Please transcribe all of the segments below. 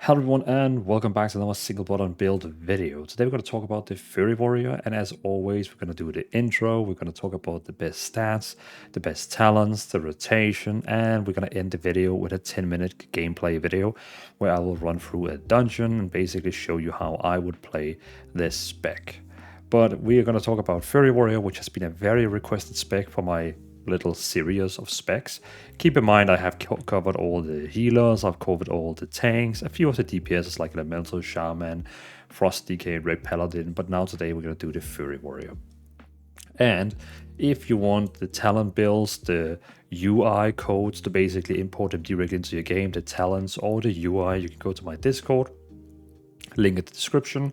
Hello everyone and welcome back to another single button build video. Today we're going to talk about the Fury Warrior, and as always we're going to do the intro, we're going to talk about the best stats, the best talents, the rotation, and we're going to end the video with a 10-minute gameplay video where I will run through a dungeon and basically show you how I would play this spec. But we are going to talk about Fury Warrior, which has been a very requested spec for my little series of specs. Keep in mind I have covered all the healers, I've covered all the tanks, a few of the DPSs like Elemental, Shaman, Frost DK, Red Paladin, but now today we're going to do the Fury Warrior. And if you want the talent builds, the UI codes to basically import them directly into your game, the talents or the UI, you can go to my Discord. Link in the description,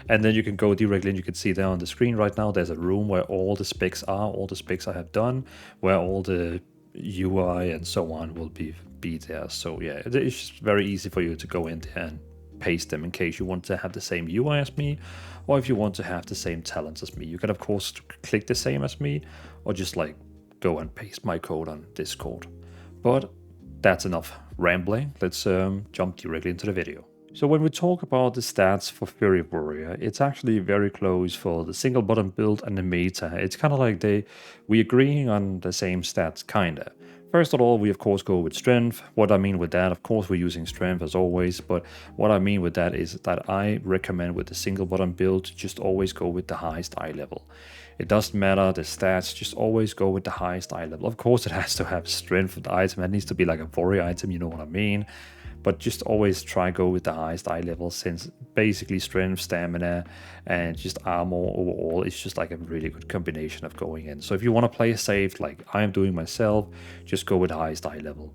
and then you can go directly and you can see there on the screen right now there's a room where all the specs are, all the specs I have done, where all the UI and so on will be there. So yeah, it's just very easy for you to go in there and paste them in case you want to have the same UI as me, or if you want to have the same talents as me. You can of course click the same as me, or just like go and paste my code on Discord. But that's enough rambling. Let's jump directly into the video. So when we talk about the stats for Fury Warrior, it's actually very close for the single button build and the meta. It's kind of like we agreeing on the same stats, kinda. First of all, we of course go with strength. What I mean with that, of course we're using strength as always, but what I mean with that is that I recommend with the single button build, just always go with the highest eye level. It doesn't matter the stats, just always go with the highest eye level. Of course it has to have strength with the item, it needs to be like a warrior item, you know what I mean? But just always try go with the highest eye level, since basically strength, stamina, and just armor overall is just like a really good combination of going in. So if you want to play safe like I am doing myself, just go with the highest eye level.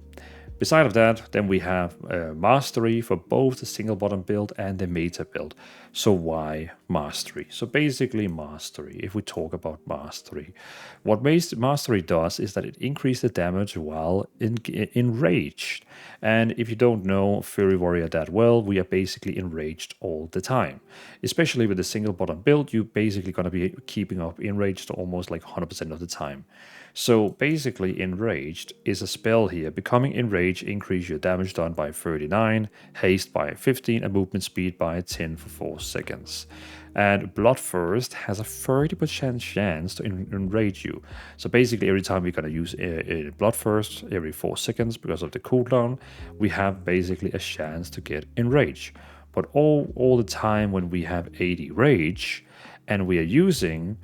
Beside of that, then we have mastery for both the single button build and the meta build. So why mastery? So basically mastery, if we talk about mastery, what mastery does is that it increases the damage while enraged. And if you don't know Fury Warrior that well, we are basically enraged all the time. Especially with the single button build, you're basically going to be keeping up enraged almost like 100% of the time. So basically enraged is a spell here. Becoming enraged increase your damage done by 39, haste by 15, and movement speed by 10 for 4 seconds. And Bloodthirst has a 30% chance to enrage you. So basically every time we're going to use a Bloodthirst every 4 seconds because of the cooldown, we have basically a chance to get enraged. But all the time when we have 80 rage and we are using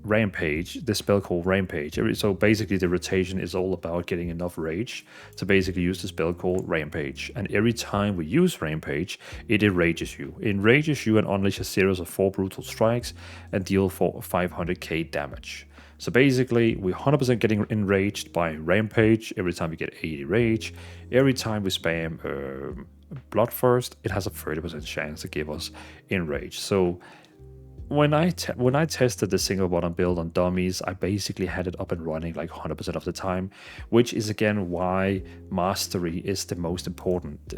Rampage, the spell called Rampage. So basically the rotation is all about getting enough rage to basically use the spell called Rampage. And every time we use Rampage, it enrages you. It enrages you and unleash a series of 4 brutal strikes and deal for 500k damage. So basically, we're 100% getting enraged by Rampage every time we get 80 rage. Every time we spam Bloodthirst, it has a 30% chance to give us enrage. So when I tested the single button build on dummies, I basically had it up and running like 100% of the time, which is again why mastery is the most important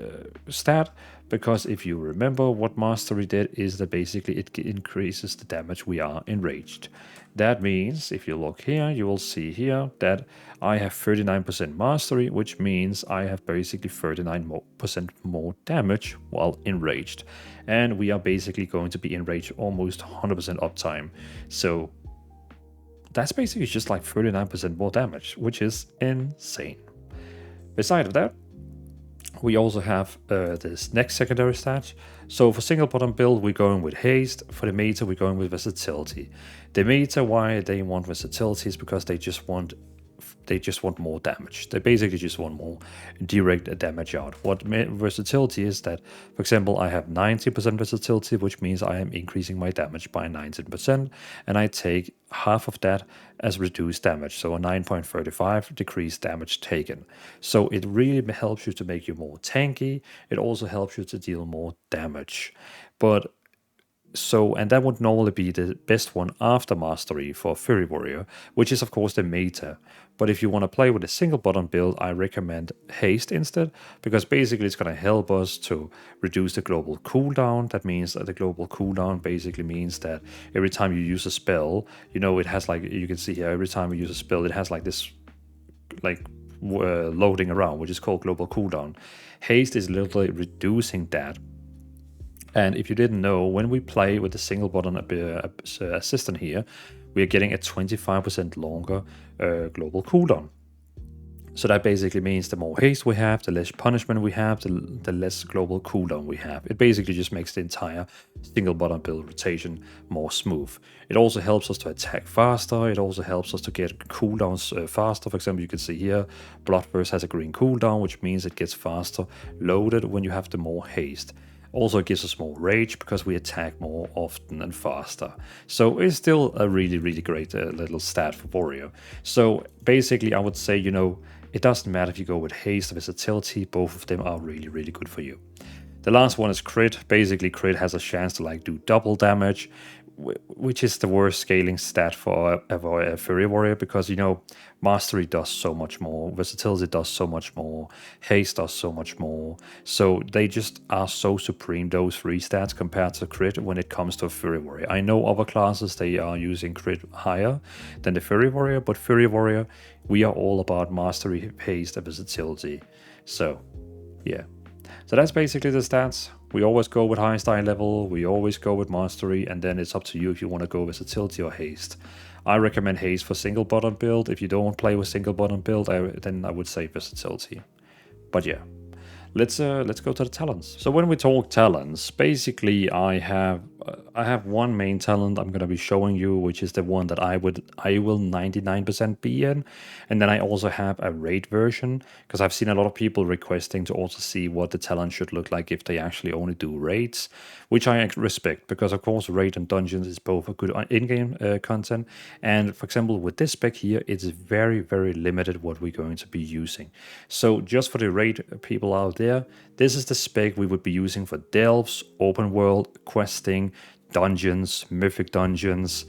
stat. Because if you remember what mastery did is that basically it increases the damage we are enraged. That means if you look here, you will see here that I have 39% mastery, which means I have basically 39% more damage while enraged. And we are basically going to be enraged almost 100% uptime. So that's basically just like 39% more damage, which is insane. Beside of that, we also have this next secondary stat. So for single button build, we're going with haste. For the meta, we're going with versatility. The meta, why they want versatility is because they just want more damage. They basically just want more direct damage out. What versatility is that, for example, I have 90% versatility, which means I am increasing my damage by 19%, and I take half of that as reduced damage, so a 9.35 decreased damage taken. So it really helps you to make you more tanky. It also helps you to deal more damage. And that would normally be the best one after mastery for Fury Warrior, which is of course the meta. But if you want to play with a single button build, I recommend haste instead, because basically it's going to help us to reduce the global cooldown. That means that the global cooldown basically means that every time you use a spell, it has like, you can see here, every time we use a spell, it has like this like loading around, which is called global cooldown. Haste is literally reducing that. And if you didn't know, when we play with the single button assistant here, we are getting a 25% longer global cooldown. So that basically means the more haste we have, the less punishment we have, the less global cooldown we have. It basically just makes the entire single button build rotation more smooth. It also helps us to attack faster. It also helps us to get cooldowns faster. For example, you can see here, Bloodburst has a green cooldown, which means it gets faster loaded when you have the more haste. Also, it gives us more rage because we attack more often and faster. So it's still a really, really great little stat for Warrior. So basically, I would say, it doesn't matter if you go with haste or versatility, both of them are really, really good for you. The last one is crit. Basically, crit has a chance to do double damage, which is the worst scaling stat for a Fury Warrior because, Mastery does so much more, Versatility does so much more, Haste does so much more. So they just are so supreme, those three stats, compared to crit when it comes to a Fury Warrior. I know other classes, they are using crit higher than the Fury Warrior, but Fury Warrior, we are all about Mastery, Haste, and Versatility. So, yeah. So that's basically the stats. We always go with highest eye level, we always go with mastery, and then it's up to you if you want to go versatility or haste. I recommend haste for single button build. If you don't play with single button build, then I would say versatility. But yeah, let's go to the talents. So when we talk talents, basically I have one main talent I'm gonna be showing you, which is the one that I will 99% be in, and then I also have a raid version because I've seen a lot of people requesting to also see what the talent should look like if they actually only do raids, which I respect because of course raid and dungeons is both a good in-game content, and for example with this spec here, it's very, very limited what we're going to be using. So just for the raid people out there, this is the spec we would be using for delves, open world, questing, dungeons, mythic dungeons,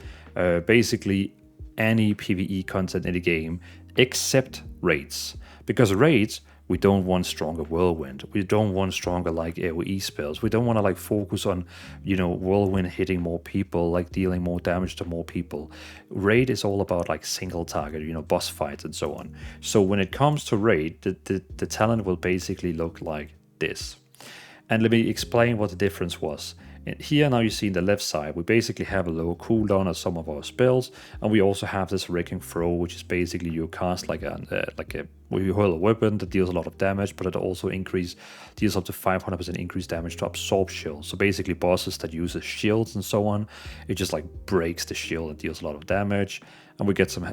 basically any PvE content in the game except raids. Because raids, we don't want stronger whirlwind. We don't want stronger AoE spells. We don't want to focus on, whirlwind hitting more people, dealing more damage to more people. Raid is all about single target, boss fights and so on. So when it comes to raid, the talent will basically look like this. And let me explain what the difference was. And here now you see in the left side, we basically have a lower cooldown on some of our spells, and we also have this Wrecking Throw, which is basically you cast you hurl a weapon that deals a lot of damage, but it also deals up to 500% increased damage to absorb shields. So basically bosses that uses shields and so on, it just breaks the shield and deals a lot of damage, and we get some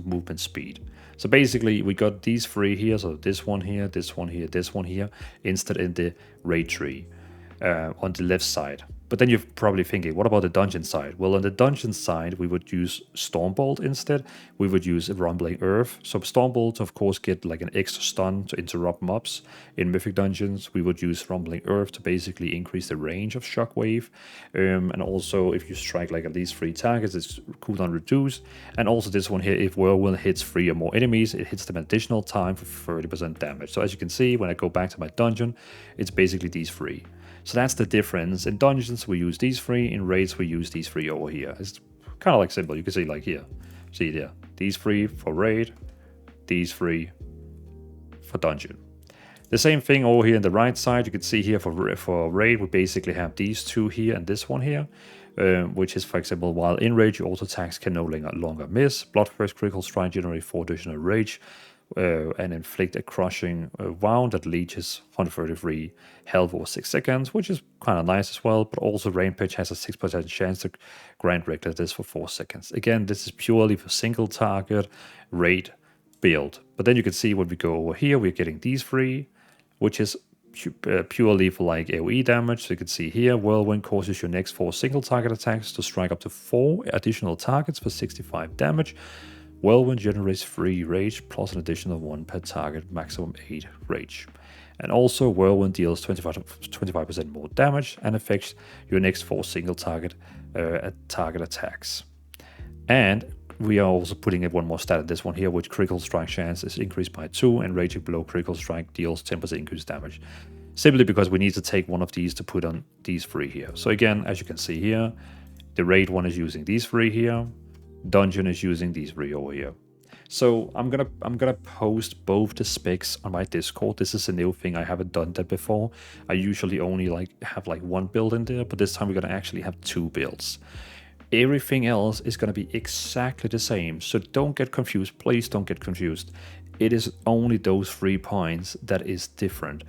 movement speed. So basically we got these three here, so this one here, this one here, this one here, instead in the raid tree. On the left side. But then you're probably thinking, what about the dungeon side? Well, on the dungeon side, we would use Stormbolt instead. We would use Rumbling Earth. So Stormbolt, of course, get an extra stun to interrupt mobs. In Mythic Dungeons, we would use Rumbling Earth to basically increase the range of Shockwave. And also, if you strike at least 3 targets, it's cooldown reduced. And also this one here, if Whirlwind hits 3 or more enemies, it hits them additional time for 30% damage. So as you can see, when I go back to my dungeon, it's basically these 3. So that's the difference. In dungeons, we use these 3. In raids, we use these 3 over here. It's kind of simple. You can see here. See there. These 3 for raid. These 3 for dungeon. The same thing over here on the right side. You can see here for raid, we basically have these 2 here and this one here. Which is, for example, while in rage, your auto attacks can no longer miss. Bloodburst critical strike generate 4 additional rage. And inflict a crushing wound that leeches 133 health over 6 seconds, which is kind of nice as well, but also Rampage has a 6% chance to grant Recklessness for 4 seconds. Again, this is purely for single target raid build. But then you can see when we go over here, we're getting these 3, which is purely for AoE damage. So you can see here, Whirlwind causes your next 4 single target attacks to strike up to 4 additional targets for 65 damage. Whirlwind generates 3 rage plus an additional 1 per target, maximum 8 rage. And also Whirlwind deals 25% more damage and affects your next 4 single target attacks. And we are also putting in one more stat in this one here, which critical strike chance is increased by 2 and raging below critical strike deals 10% increased damage. Simply because we need to take one of these to put on these 3 here. So again, as you can see here, the raid one is using these 3 here. Dungeon is using these 3 over here. So I'm gonna post both the specs on my Discord. This is a new thing. I haven't done that before. I usually only have one build in there, but this time we're gonna actually have 2 builds. Everything else is gonna be exactly the same. So don't get confused. Please don't get confused. It is only those 3 points that is different.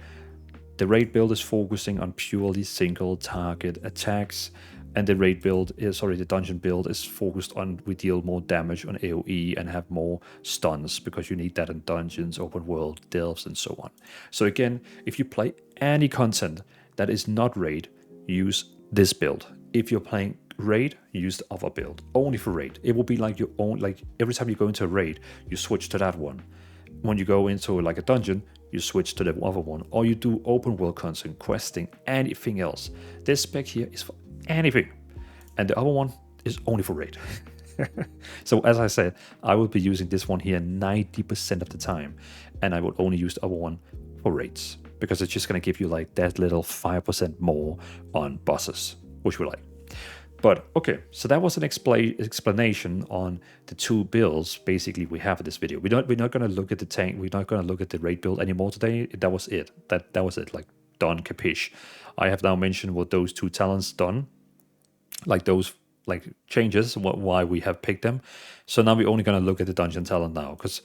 The raid build is focusing on purely single target attacks, and the the dungeon build is focused on we deal more damage on AoE and have more stuns because you need that in dungeons, open world, delves, and so on. So again, if you play any content that is not raid, use this build. If you're playing raid, use the other build. Only for raid. It will be like your own, like every time you go into a raid, you switch to that one. When you go into like a dungeon, you switch to the other one, or you do open world content, questing, anything else. This spec here is for anything, and the other one is only for raid. So as I said, I will be using this one here 90% of the time, and I will only use the other one for raids, because it's just going to give you like that little 5% more on bosses, which we like. But okay, so that was an explanation on the 2 builds basically we have in this video. We're not going to look at the tank, we're not going to look at the raid build anymore today. That was it. That was it, like done, capiche. I have now mentioned what those 2 talents done, like those like changes, why we have picked them. So now we're only going to look at the dungeon talent now, because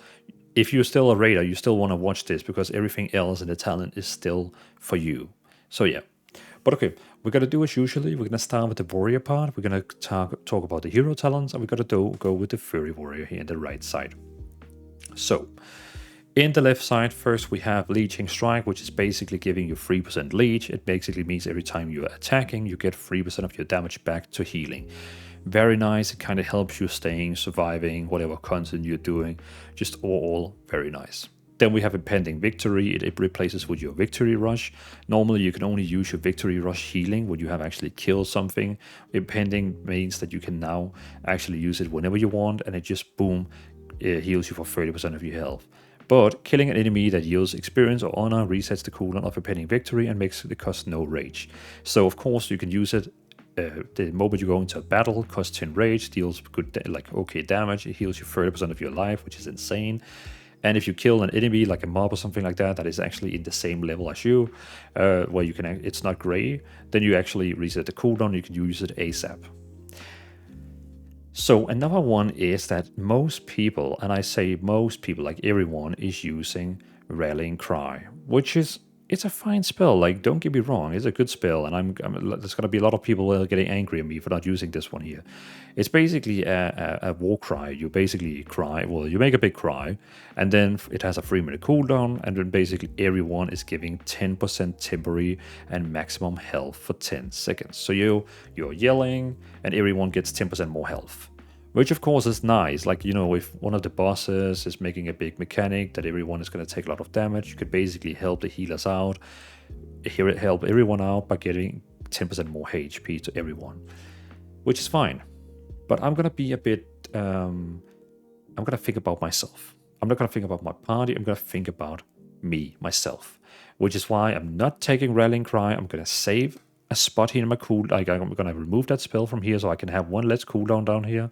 if you're still a raider, you still want to watch this because everything else in the talent is still for you. So yeah. But okay, we're going to do as usually. We're going to start with the warrior part. We're going to talk about the hero talents, and we're going to go with the furry warrior here in the right side. So, in the left side, first we have Leeching Strike, which is basically giving you 3% leech. It basically means every time you're attacking, you get 3% of your damage back to healing. Very nice. It kind of helps you staying, surviving, whatever content you're doing. Just all very nice. Then we have Impending Victory. It replaces with your Victory Rush. Normally, you can only use your Victory Rush healing when you have actually killed something. Impending means that you can now actually use it whenever you want, and it just, boom, it heals you for 30% of your health. But killing an enemy that yields experience or honor resets the cooldown of Impending Victory and makes it cost no rage. So, of course, you can use it the moment you go into a battle, costs 10 rage, deals good, okay damage, it heals you 30% of your life, which is insane. And if you kill an enemy like a mob or something like that, that is actually in the same level as you, where you can, it's not gray, then you actually reset the cooldown, you can use it ASAP. So another one is that most people, and I say most people, like everyone, is using Rallying Cry, which is, it's a fine spell. Like, don't get me wrong, it's a good spell, and there's going to be a lot of people getting angry at me for not using this one here. It's basically a war cry. You basically cry, well, you make a big cry, and then it has a 3-minute cooldown, and then basically everyone is giving 10% temporary and maximum health for 10 seconds. So you're yelling, and everyone gets 10% more health. Which of course is nice, like, you know, if one of the bosses is making a big mechanic that everyone is going to take a lot of damage, you could basically help the healers out, help everyone out by getting 10% more HP to everyone, which is fine. But I'm going to be a bit, I'm going to think about myself. I'm not going to think about my party, I'm going to think about me, myself, which is why I'm not taking Rallying Cry. I'm going to save a spot here in my cooldown. Like, I'm going to remove that spell from here so I can have one less cooldown down here.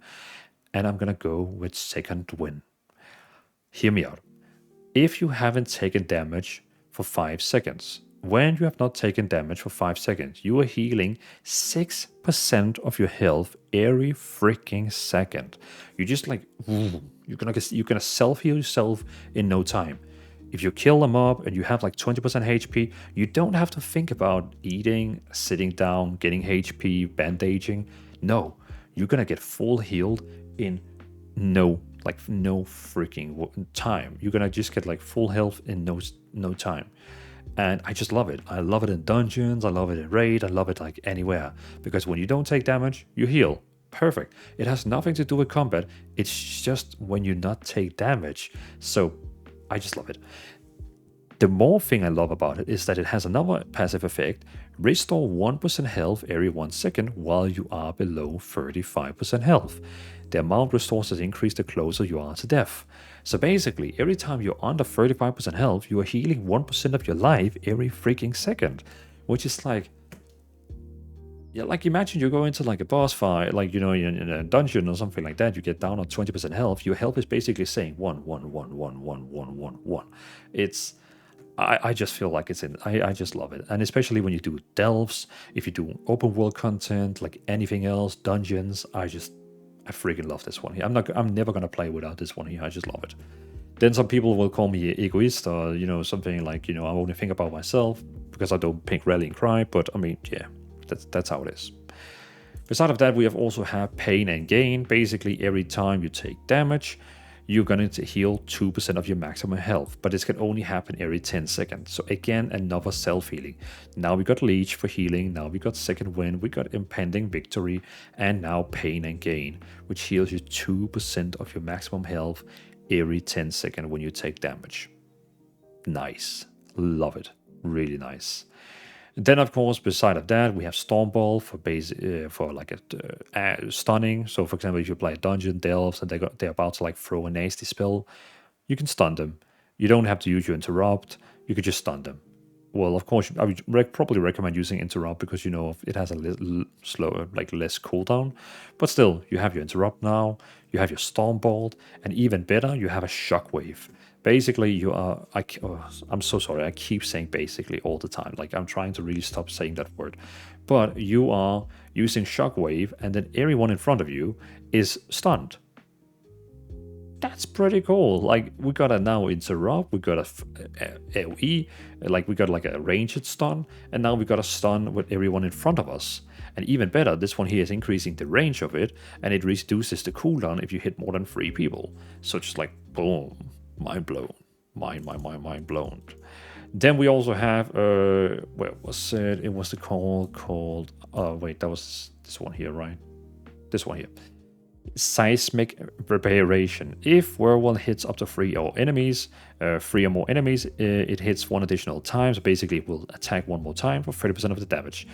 And I'm going to go with Second Wind. Hear me out. If you haven't taken damage for 5 seconds, when you have not taken damage for 5 seconds, you are healing 6% of your health every freaking second. You just like, you're gonna self-heal yourself in no time. If you kill a mob and you have like 20% HP, you don't have to think about eating, sitting down, getting HP, bandaging. No, you're gonna get full healed in no freaking time. You're gonna just get like full health in no time. And I just love it. I love it in dungeons, I love it in raid, I love it like anywhere. Because when you don't take damage, you heal. Perfect. It has nothing to do with combat. It's just when you not take damage. So I just love it. The more thing I love about it is that it has another passive effect. Restore 1% health every 1 second while you are below 35% health. The amount restores is increased the closer you are to death. So basically, every time you're under 35% health, you are healing 1% of your life every freaking second. Which is like, Yeah, like imagine you go into like a boss fight, like you know, in a dungeon or something like that. You get down on 20% health. Your health is basically saying one, one, one, one, one, one, one, one. It's I just feel like it's in. I just love it, and especially when you do delves, if you do open world content, like anything else, dungeons. I freaking love this one here. I'm never gonna play without this one here. I just love it. Then some people will call me egoist or something like I only think about myself because I don't pick rally and cry. But I mean, yeah, that's how it is. Beside of that, we have also have pain and gain. Basically, every time you take damage, you're going to heal 2% of your maximum health, but this can only happen every 10 seconds. So again, another self-healing. Now we got Leech for healing, now we got Second Wind, we got Impending Victory, and now Pain and Gain, which heals you 2% of your maximum health every 10 seconds when you take damage. Nice. Love it. Really nice. Then, of course, beside of that, we have Stormball for for like a stunning. So, for example, if you play a dungeon delves and they're about to like throw a nasty spell, you can stun them. You don't have to use your interrupt. You could just stun them. Well, of course, I would probably recommend using interrupt because it has a little slower, like less cooldown. But still, you have your interrupt now. You have your Stormbolt, and even better, you have a shockwave. Basically, you are. I'm so sorry. I keep saying basically all the time. Like I'm trying to really stop saying that word. But you are using shockwave, and then everyone in front of you is stunned. That's pretty cool. Like we got a now interrupt, we got a AoE, like we got like a ranged stun, and now we got a stun with everyone in front of us. And even better, this one here is increasing the range of it, and it reduces the cooldown if you hit more than 3 people. So just like boom, mind blown, mind blown. Then we also have where was it? It was the called. Oh wait, that was this one here, right? This one here. Seismic reparation. If whirlwind hits up to 3 or more enemies, it hits one additional time. So basically, it will attack one more time for 30% of the damage.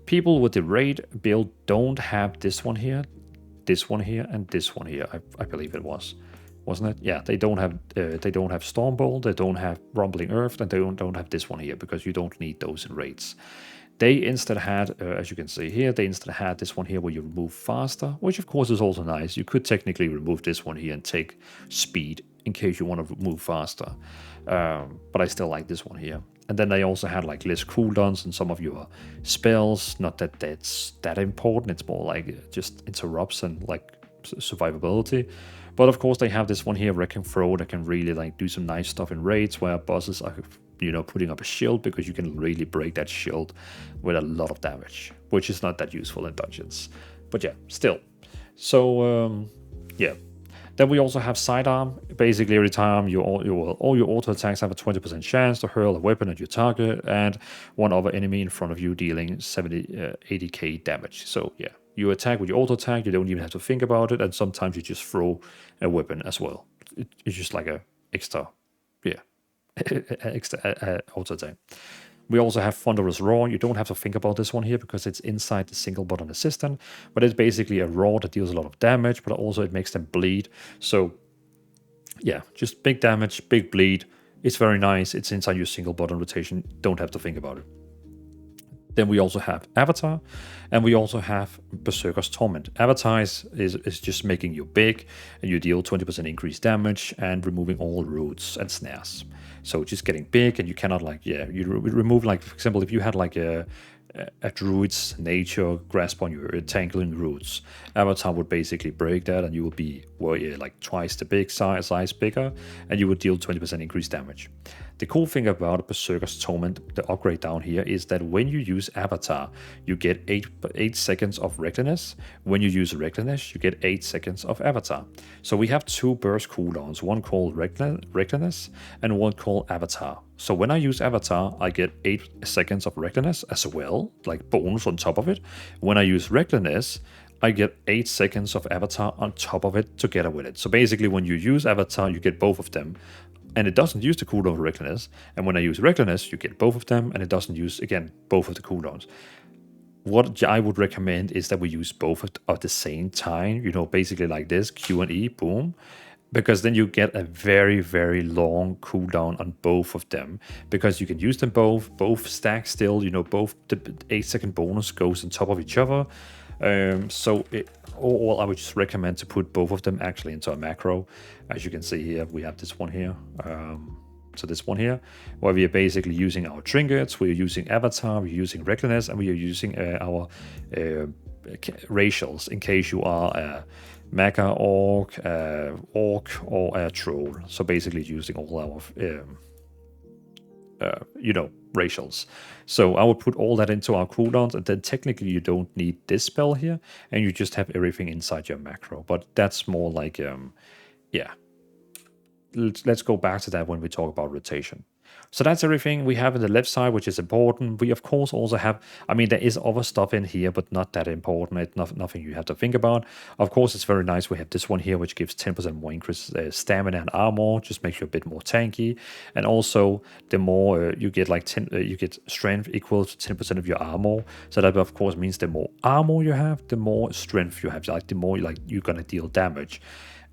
People with the raid build don't have this one here, and this one here. I believe it wasn't it? Yeah, they don't have Stormbolt, they don't have Rumbling Earth, and they don't have this one here because you don't need those in raids. They instead had, as you can see here, they instead had this one here where you move faster, which of course is also nice. You could technically remove this one here and take speed in case you want to move faster. But I still like this one here. And then they also had like less cooldowns and some of your spells. Not that that's that important. It's more like just interrupts and like survivability. But of course they have this one here, Wrecking Throw, that can really like do some nice stuff in raids where bosses are putting up a shield because you can really break that shield with a lot of damage, which is not that useful in dungeons. But yeah, still. So yeah. Then we also have sidearm. Basically, every time all your auto attacks have a 20% chance to hurl a weapon at your target and one other enemy in front of you, dealing 80k damage. So yeah, you attack with your auto attack. You don't even have to think about it, and sometimes you just throw a weapon as well. It's just like a extra, yeah, extra auto attack. We also have Thunderous Roar. You don't have to think about this one here because it's inside the single button assistant, but it's basically a roar that deals a lot of damage, but also it makes them bleed. So yeah, just big damage, big bleed. It's very nice. It's inside your single button rotation. Don't have to think about it. Then we also have Avatar, and we also have Berserker's Torment. Avatar is just making you big, and you deal 20% increased damage and removing all roots and snares. So just getting big, and you cannot you remove, like, for example, if you had like a druid's nature grasp on your tangling roots, Avatar would basically break that, and you would be like twice the big size bigger, and you would deal 20% increased damage. The cool thing about Berserker's Torment, the upgrade down here, is that when you use Avatar, you get 8 seconds of Recklessness. When you use Recklessness, you get 8 seconds of Avatar. So we have 2 burst cooldowns, one called Recklessness and one called Avatar. So when I use Avatar, I get 8 seconds of Recklessness as well, like bonus on top of it. When I use Recklessness, I get 8 seconds of Avatar on top of it together with it. So basically, when you use Avatar, you get both of them. And it doesn't use the cooldown of Recklessness. And when I use Recklessness, you get both of them, and it doesn't use, again, both of the cooldowns. What I would recommend is that we use both at the same time, basically like this, Q and E, boom. because then you get a very, very long cooldown on both of them, because you can use them both stack still, you know, both the 8-second bonus goes on top of each other. So I would just recommend to put both of them actually into a macro. As you can see here, we have this one here. So this one here, where we are basically using our trinkets, we're using avatar, we're using recklessness, and we are using our racials in case you are a mecha orc, or a troll. So basically using all our racials. So I would put all that into our cooldowns, and then technically you don't need this spell here, and you just have everything inside your macro. But that's more like, yeah. Let's go back to that when we talk about rotation. So that's everything we have in the left side, which is important. We, of course, also have, I mean, there is other stuff in here, but not that important. It's nothing you have to think about. Of course, it's very nice. We have this one here, which gives 10% more increase stamina and armor, just makes you a bit more tanky. And also, the more you get like 10, you get strength equal to 10% of your armor. So that, of course, means the more armor you have, the more strength you have. Like the more you're gonna deal damage.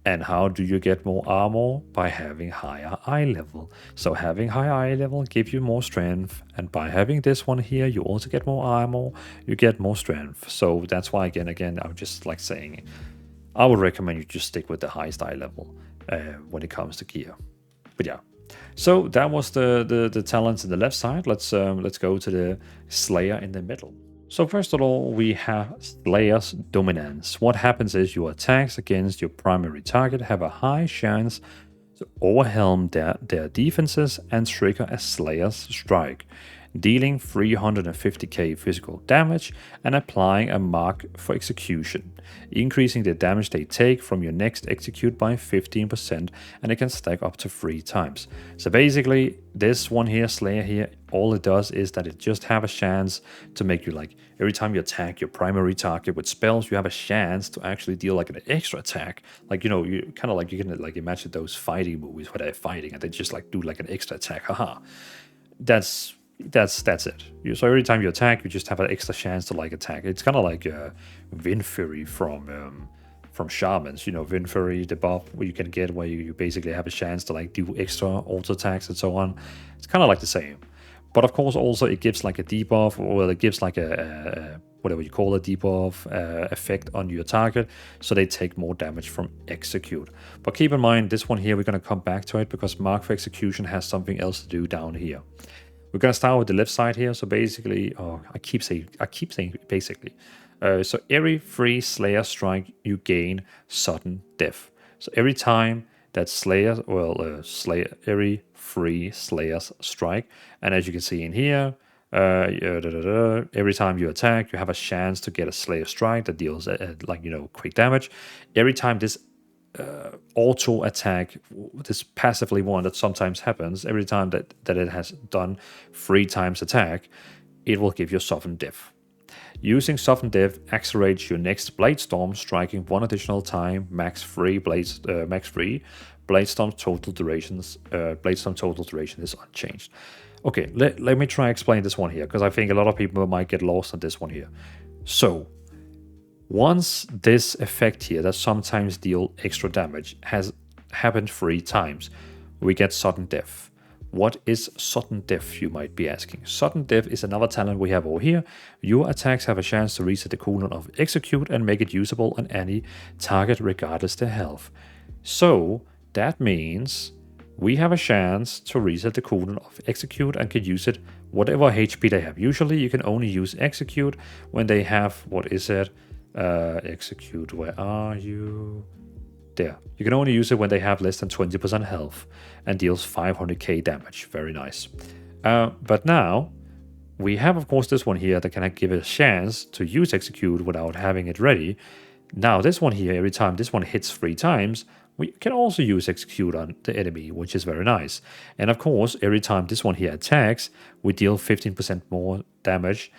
And how do you get more armor? By having higher eye level. So having higher eye level gives you more strength. And by having this one here, you also get more armor, you get more strength. So that's why, again, I'm just like saying, I would recommend you just stick with the highest eye level when it comes to gear. But yeah. So that was the talents in the left side. Let's go to the Slayer in the middle. So first of all, we have Slayer's Dominance. What happens is your attacks against your primary target have a high chance to overwhelm their defenses and trigger a Slayer's Strike, dealing 350k physical damage and applying a mark for execution, increasing the damage they take from your next execute by 15%, and it can stack up to 3 times. So basically, this one here, Slayer here, all it does is that it just have a chance to make you, like, every time you attack your primary target with spells, you have a chance to actually deal like an extra attack. Like, you know, you kind of like, you can like imagine those fighting movies where they're fighting and they just like do like an extra attack. Haha. That's it. So every time you attack, you just have an extra chance to like attack. It's kind of like Wind Fury from Shamans. You know, Wind Fury, the buff where you can get where you basically have a chance to like do extra auto attacks and so on. It's kind of like the same. But of course, also it gives like a debuff, or it gives like a whatever you call a debuff effect on your target, so they take more damage from execute. But keep in mind, this one here, we're going to come back to it because mark for execution has something else to do down here. We're going to start with the left side here. So basically, I keep saying basically. So every free Slayer strike, you gain sudden death. So every time that Slayer, every free Slayer's strike, and as you can see in here, every time you attack, you have a chance to get a Slayer strike that deals quick damage. Every time this auto attack, this passively one that sometimes happens, every time that it has done 3 times attack, it will give you softened death. Using softened death accelerates your next blade storm, striking 1 additional time, max 3 blades, max 3. Bladestorm total duration is unchanged. Okay, let me try explain this one here, because I think a lot of people might get lost on this one here. So once this effect here that sometimes deal extra damage has happened 3 times, we get sudden death. What is sudden death, you might be asking? Sudden death is another talent we have over here. Your attacks have a chance to reset the cooldown of execute and make it usable on any target regardless their health. So that means we have a chance to reset the cooldown of execute and can use it whatever HP they have. Usually you can only use execute when they have, what is it? Execute, where are you? There. You can only use it when they have less than 20% health and deals 500k damage. Very nice. But now we have, of course, this one here that can give it a chance to use execute without having it ready. Now this one here, every time this one hits 3 times, we can also use execute on the enemy, which is very nice. And of course, every time this one here attacks, we deal 15% more damage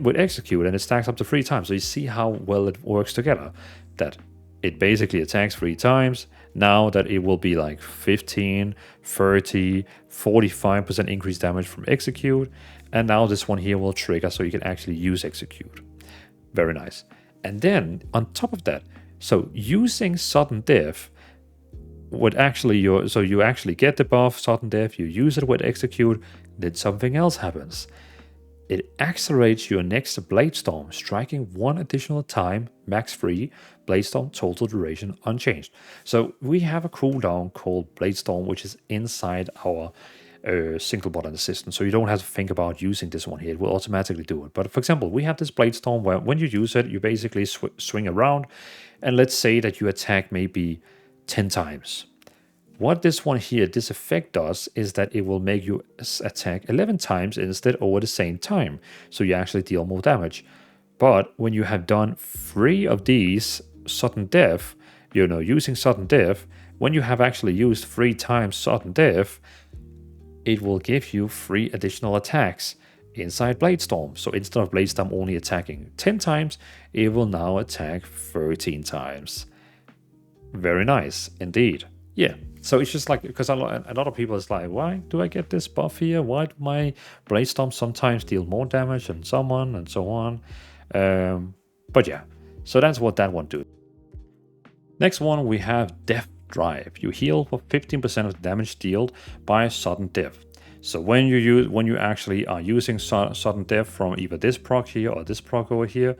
with execute, and it stacks up to 3 times. So you see how well it works together. That it basically attacks 3 times. Now that it will be like 15, 30, 45% increased damage from execute. And now this one here will trigger so you can actually use execute. Very nice. And then on top of that, so using sudden death what actually you actually get the buff sudden death, you use it with execute, then something else happens. It accelerates your next Blade Storm, striking one additional time, max 3, Blade Storm total duration unchanged. So we have a cooldown called Blade Storm, which is inside our single button assistant. So you don't have to think about using this one here. It will automatically do it. But for example, we have this Blade Storm where when you use it, you basically swing around. And let's say that you attack maybe 10 times. What this one here, this effect does is that it will make you attack 11 times instead over the same time. So you actually deal more damage. But when you have done 3 of these sudden death, using sudden death, when you have actually used 3 times sudden death, it will give you 3 additional attacks inside Blade Storm. So instead of Blade Storm only attacking 10 times, it will now attack 13 times. Very nice indeed. Yeah, so it's just like, because a lot of people is like, why do I get this buff here? Why do my Blade Storm sometimes deal more damage than someone and so on? But yeah, so that's what that one do. Next one, we have Death Drive. You heal for 15% of the damage dealt by sudden death. So when you actually are using sudden death from either this proc here or this proc over here,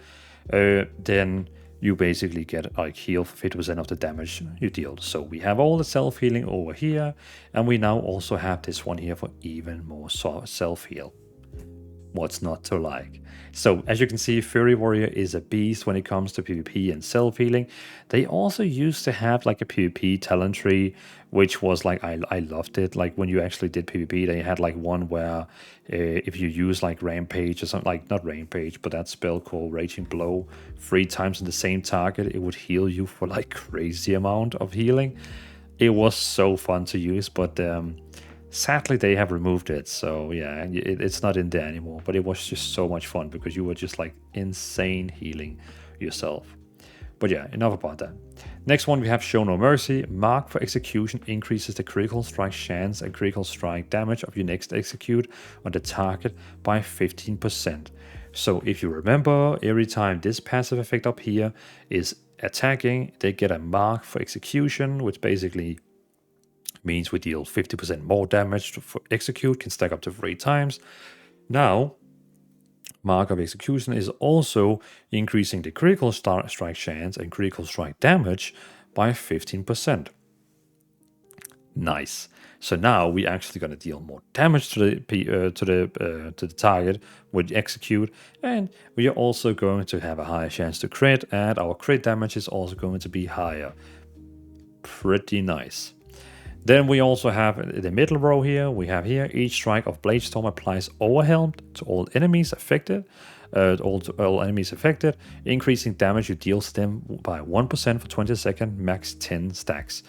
then you basically get like heal for 50% of the damage you deal. So we have all the self-healing over here, and we now also have this one here for even more self-heal. What's not to like? So as you can see, Fury Warrior is a beast when it comes to PvP and self-healing. They also used to have like a PvP talent tree, which was like, I loved it. Like when you actually did PvP, they had like one where if you use like Rampage or something, like not Rampage, but that spell called Raging Blow 3 times in the same target, it would heal you for like crazy amount of healing. It was so fun to use, but sadly, they have removed it, so yeah, it's not in there anymore. But it was just so much fun because you were just like insane healing yourself. But yeah, enough about that. Next one, we have Show No Mercy. Mark for execution increases the critical strike chance and critical strike damage of your next execute on the target by 15%. So if you remember, every time this passive effect up here is attacking, they get a mark for execution, which basically means we deal 50% more damage for execute, can stack up to 3 times. Now, mark of execution is also increasing the critical strike chance and critical strike damage by 15%. Nice. So now we're actually going to deal more damage to the target with execute, and we are also going to have a higher chance to crit, and our crit damage is also going to be higher. Pretty nice. Then we also have the middle row here. We have here each strike of Blade Storm applies overwhelmed to all enemies affected. All enemies affected, increasing damage you deal to them by 1% for 20 seconds, max 10 stacks.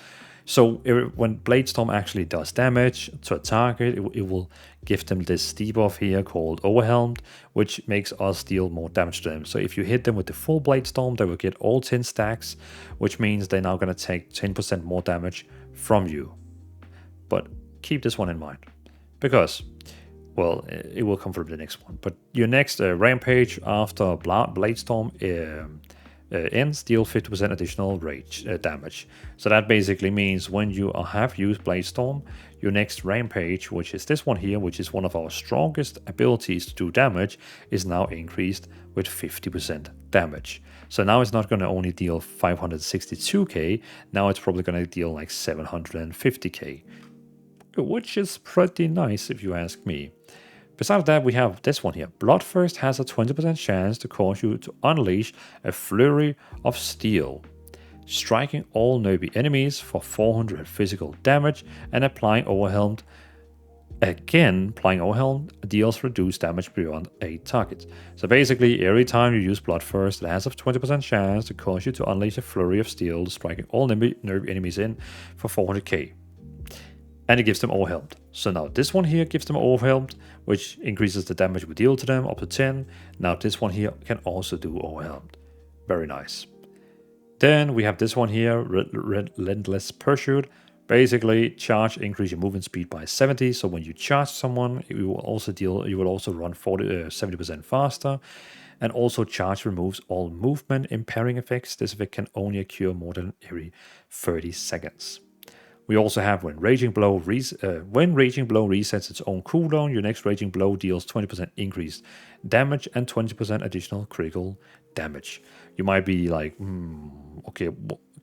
So when Blade Storm actually does damage to a target, it will give them this debuff here called Overwhelmed, which makes us deal more damage to them. So if you hit them with the full Blade Storm, they will get all 10 stacks, which means they're now going to take 10% more damage from you. But keep this one in mind, because, well, it will come from the next one. But your next Rampage after Blade Storm ends, deal 50% additional rage damage. So that basically means when you have used Blade Storm, your next Rampage, which is this one here, which is one of our strongest abilities to do damage, is now increased with 50% damage. So now it's not going to only deal 562k, now it's probably going to deal like 750k. Which is pretty nice if you ask me. Besides that, we have this one here. Bloodthirst has a 20% chance to cause you to unleash a flurry of steel, striking all nearby enemies for 400 physical damage and applying overwhelmed. Again, applying overwhelmed deals reduced damage beyond 8 targets. So basically, every time you use Bloodthirst, it has a 20% chance to cause you to unleash a flurry of steel, striking all nearby enemies in for 400k. And it gives them overwhelmed. So now this one here gives them overwhelmed, which increases the damage we deal to them up to 10. Now this one here can also do overwhelmed. Very nice. Then we have this one here, Relentless Pursuit. Basically, charge increase your movement speed by 70. So when you charge someone, you will also run 70% faster. And also charge removes all movement impairing effects. This effect can only occur more than every 30 seconds. We also have when Raging Blow resets its own cooldown, your next Raging Blow deals 20% increased damage and 20% additional critical damage. You might be like, okay,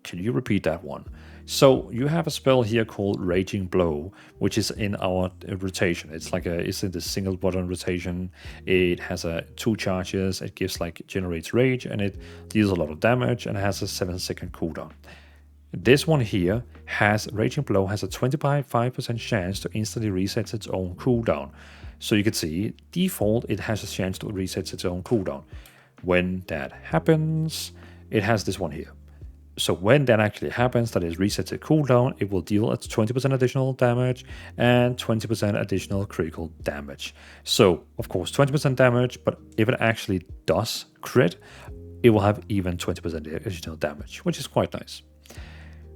can you repeat that one? So you have a spell here called Raging Blow, which is in our rotation. It's in the single button rotation. It has 2 charges. It generates rage, and it deals a lot of damage, and it has a 7-second cooldown. This one here Raging Blow has a 25% chance to instantly reset its own cooldown. So you can see, default, it has a chance to reset its own cooldown. When that happens, it has this one here. So when that actually happens, that it resets its cooldown, it will deal at 20% additional damage and 20% additional critical damage. So, of course, 20% damage, but if it actually does crit, it will have even 20% additional damage, which is quite nice.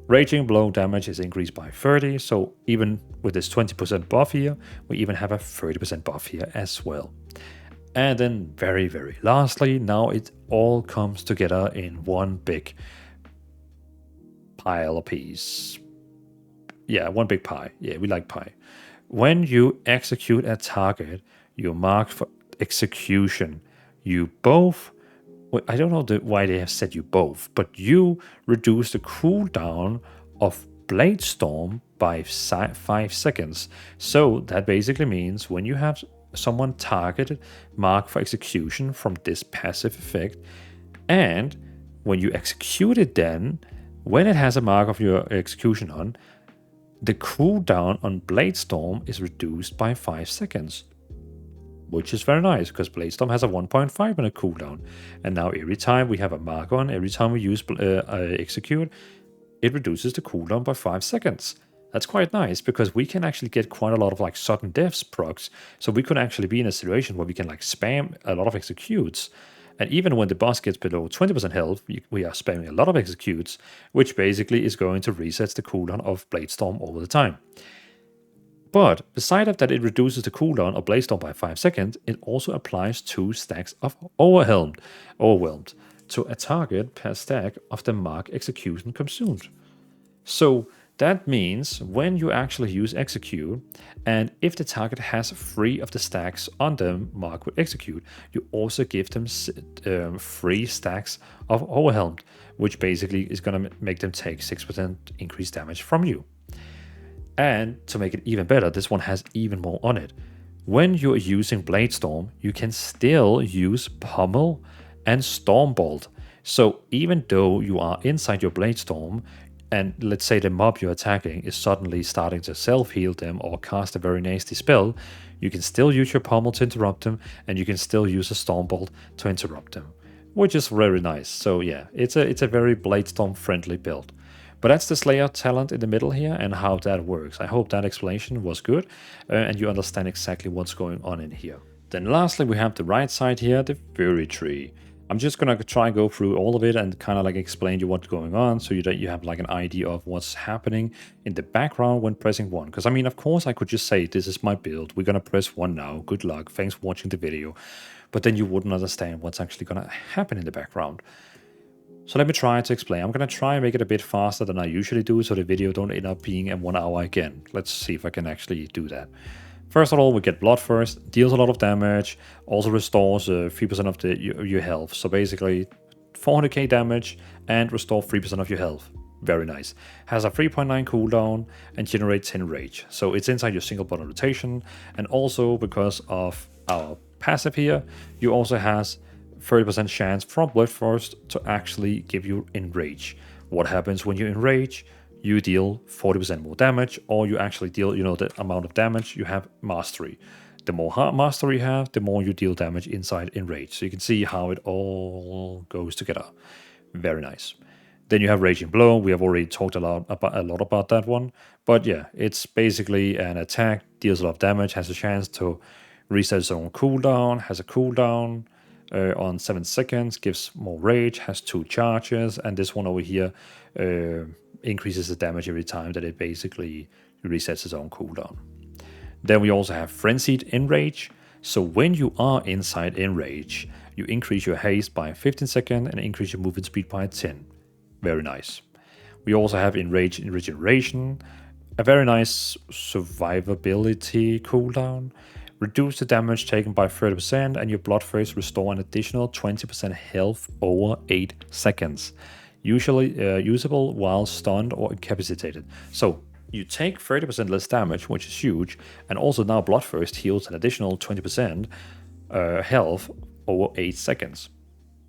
Raging Blow damage is increased by 30, so even with this 20% buff here, we even have a 30% buff here as well. And then very, very lastly, now it all comes together in one big pile of piece. Yeah, one big pie. Yeah, we like pie. When you execute a target, you mark for execution. You both, I don't know why they have said you both, but you reduce the cooldown of Blade Storm by 5 seconds. So that basically means when you have someone targeted, mark for execution from this passive effect, and when you execute it then, when it has a mark of your execution on, the cooldown on Blade Storm is reduced by 5 seconds. Which is very nice, because Blade Storm has a 1.5 minute cooldown. And now every time we have a mark on, every time we use execute, it reduces the cooldown by 5 seconds. That's quite nice, because we can actually get quite a lot of sudden deaths procs. So we could actually be in a situation where we can spam a lot of executes. And even when the boss gets below 20% health, we are spamming a lot of executes, which basically is going to reset the cooldown of Blade Storm all the time. But beside that it reduces the cooldown of Blade Storm by 5 seconds, it also applies 2 stacks of Overwhelmed to a target per stack of the mark execution consumed. So that means when you actually use execute, and if the target has 3 of the stacks on them marked with execute, you also give them 3 stacks of Overwhelmed, which basically is going to make them take 6% increased damage from you. And to make it even better, this one has even more on it. When you're using Blade Storm, you can still use Pummel and Stormbolt. So even though you are inside your Blade Storm, and let's say the mob you're attacking is suddenly starting to self-heal them or cast a very nasty spell, you can still use your Pummel to interrupt them, and you can still use a Stormbolt to interrupt them, which is very nice. So yeah, it's a very Blade Storm friendly build. But that's the Slayer talent in the middle here and how that works. I hope that explanation was good and you understand exactly what's going on in here. Then lastly, we have the right side here, the Fury Tree. I'm just going to try and go through all of it and kind of explain to you what's going on so that you have an idea of what's happening in the background when pressing 1. Because I mean, of course, I could just say, this is my build. We're going to press 1 now. Good luck. Thanks for watching the video. But then you wouldn't understand what's actually going to happen in the background. So let me try to explain. I'm going to try and make it a bit faster than I usually do so the video don't end up being in 1 hour again. Let's see if I can actually do that. First of all, we get Bloodthirst, deals a lot of damage, also restores 3% of your health. So basically 400k damage and restore 3% of your health. Very nice. Has a 3.9 cooldown and generates 10 rage. So it's inside your single button rotation. And also because of our passive here, you also has 30% chance from Bloodthirst to actually give you Enrage. What happens when you Enrage? You deal 40% more damage, or you actually deal, the amount of damage you have Mastery. The more Mastery you have, the more you deal damage inside Enrage. So you can see how it all goes together. Very nice. Then you have Raging Blow. We have already talked a lot about that one. But yeah, it's basically an attack, deals a lot of damage, has a chance to reset its own cooldown, has a cooldown on 7 seconds, gives more rage, has 2 charges, and this one over here increases the damage every time that it basically resets its own cooldown. Then we also have Frenzied Enrage. So when you are inside Enrage, you increase your haste by 15 seconds and increase your movement speed by 10. Very nice. We also have Enrage in Regeneration. A very nice survivability cooldown. Reduce the damage taken by 30% and your bloodthirst restore an additional 20% health over 8 seconds. Usually usable while stunned or incapacitated. So you take 30% less damage, which is huge, and also now bloodthirst heals an additional 20% health over 8 seconds.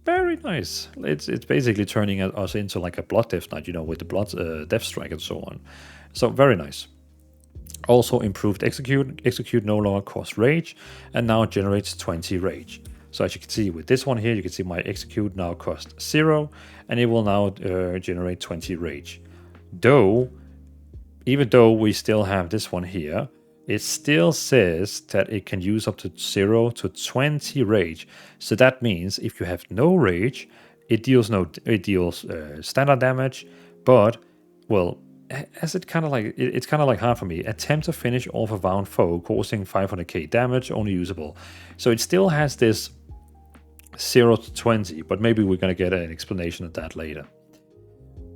Very nice. It's basically turning us into like a blood death knight, you know, with the blood death strike and so on. So very nice. Also improved execute. Execute no longer costs rage and now generates 20 rage. So as you can see with this one here, you can see my execute now costs 0 and it will now generate 20 rage. Even though we still have this one here, it still says that it can use up to 0 to 20 rage. So that means if you have no rage, it deals standard damage, but well, as it's kind of like hard for me. Attempt to finish off a wound foe, causing 500k damage, only usable. So it still has this 0 to 20, but maybe we're gonna get an explanation of that later.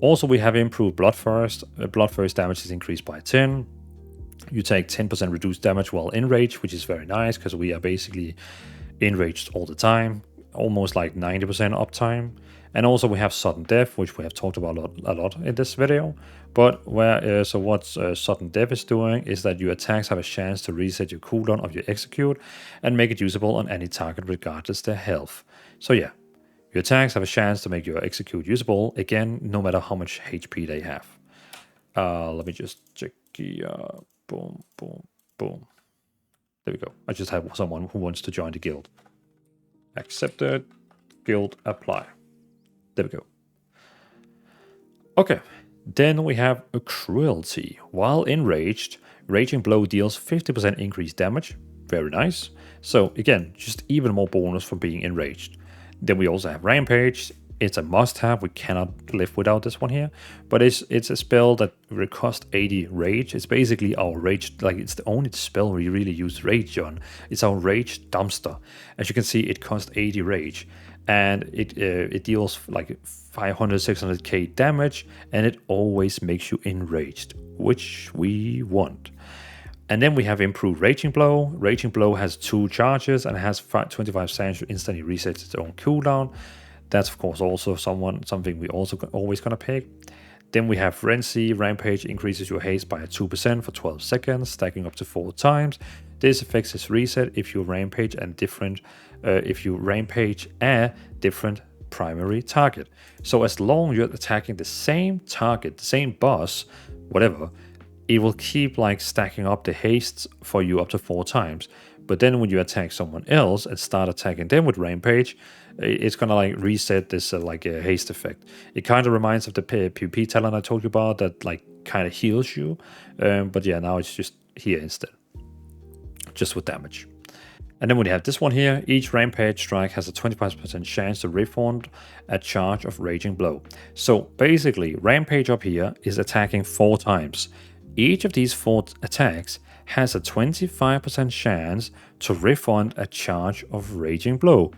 Also, we have improved bloodthirst. Bloodthirst damage is increased by 10. You take 10% reduced damage while enraged, which is very nice because we are basically enraged all the time, almost like 90% uptime. And also we have sudden death, which we have talked about a lot in this video. But so what sudden death is doing is that your attacks have a chance to reset your cooldown of your execute and make it usable on any target regardless their health. So yeah, your attacks have a chance to make your execute usable again, no matter how much HP they have. Let me just check here. Boom, boom, boom. There we go. I just have someone who wants to join the guild. Accepted. Guild apply. There we go. Okay. Then we have a cruelty. While enraged, raging blow deals 50% increased damage. Very nice. So again, just even more bonus from being enraged. Then we also have rampage. It's a must-have. We cannot live without this one here. But it's a spell that will cost 80 rage. It's basically our rage. Like it's the only spell we really use rage on. It's our rage dumpster. As you can see, it costs 80 rage, and it deals like 500, 600k damage, and it always makes you enraged, which we want. And then we have improved Raging Blow. Raging Blow has 2 charges and has 25 seconds to instantly reset its own cooldown. That's of course also something we also always gonna pick. Then we have Frenzy. Rampage increases your haste by 2% for 12 seconds, stacking up to 4 times. This affects its reset if you rampage a different primary target. So as long as you're attacking the same target, the same boss, whatever, it will keep like stacking up the hastes for you up to 4 times. But then when you attack someone else and start attacking them with rampage, it's gonna like reset this like a haste effect. It kind of reminds of the PvP talent I told you about that like kind of heals you. But yeah, now it's just here instead, just with damage. And then we have this one here. Each rampage strike has a 25% chance to refund a charge of Raging Blow. So basically, rampage up here is attacking 4 times. Each of these 4 attacks has a 25% chance to refund a charge of Raging Blow.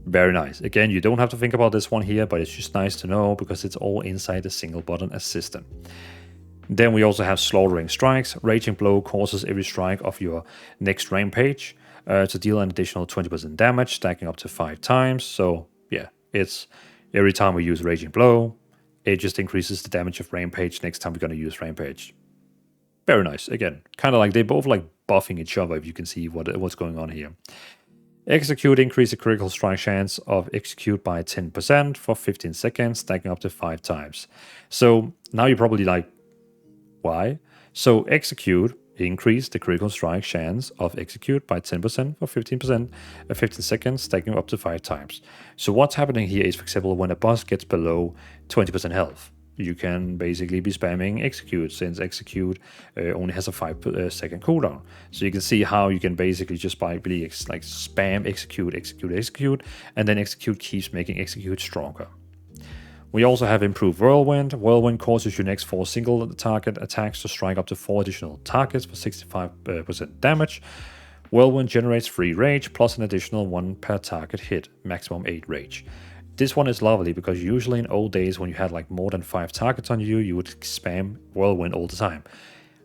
Very nice. Again, you don't have to think about this one here, but it's just nice to know because it's all inside the single button assistant. Then we also have Slaughtering Strikes. Raging Blow causes every strike of your next rampage to deal an additional 20% damage, stacking up to 5 times. So yeah, it's every time we use Raging Blow, it just increases the damage of rampage next time we're going to use rampage. Very nice. Again, kind of like they both like buffing each other, if you can see what's going on here. Execute increase the critical strike chance of execute by 10% for 15 seconds, stacking up to 5 times. So now you're probably like, why? So execute increase the critical strike chance of execute by 10% for 15 seconds, stacking up to 5 times. So what's happening here is, for example, when a boss gets below 20% health, you can basically be spamming execute, since execute only has a 5-second cooldown. So you can see how you can basically just by like spam execute, and then execute keeps making execute stronger. We also have improved Whirlwind. Whirlwind causes your next 4 single target attacks to strike up to 4 additional targets for 65% damage. Whirlwind generates 3 rage plus an additional 1 per target hit, maximum 8 rage. This one is lovely because usually in old days when you had like more than 5 targets on you, you would spam Whirlwind all the time.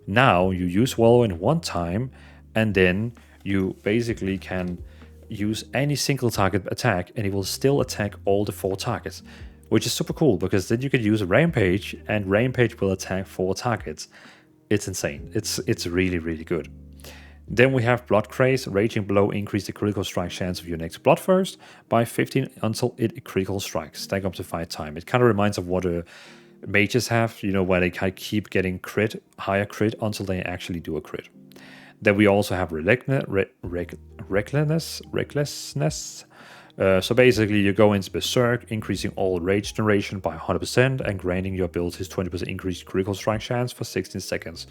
Now you use whirlwind one time, and then you basically can use any single target attack, and it will still attack all the 4 targets, which is super cool because then you can use rampage, and rampage will attack 4 targets. It's insane. It's really, really good. Then we have Blood Craze. Raging Blow increase the critical strike chance of your next Bloodthirst by 15 until it critical strikes, stack up to 5 times. It kind of reminds of what mages have, you know, where they kind of keep getting higher crit until they actually do a crit. Then we also have Recklessness. So basically you go into Berserk, increasing all rage generation by 100% and granting your abilities 20% increased critical strike chance for 16 seconds.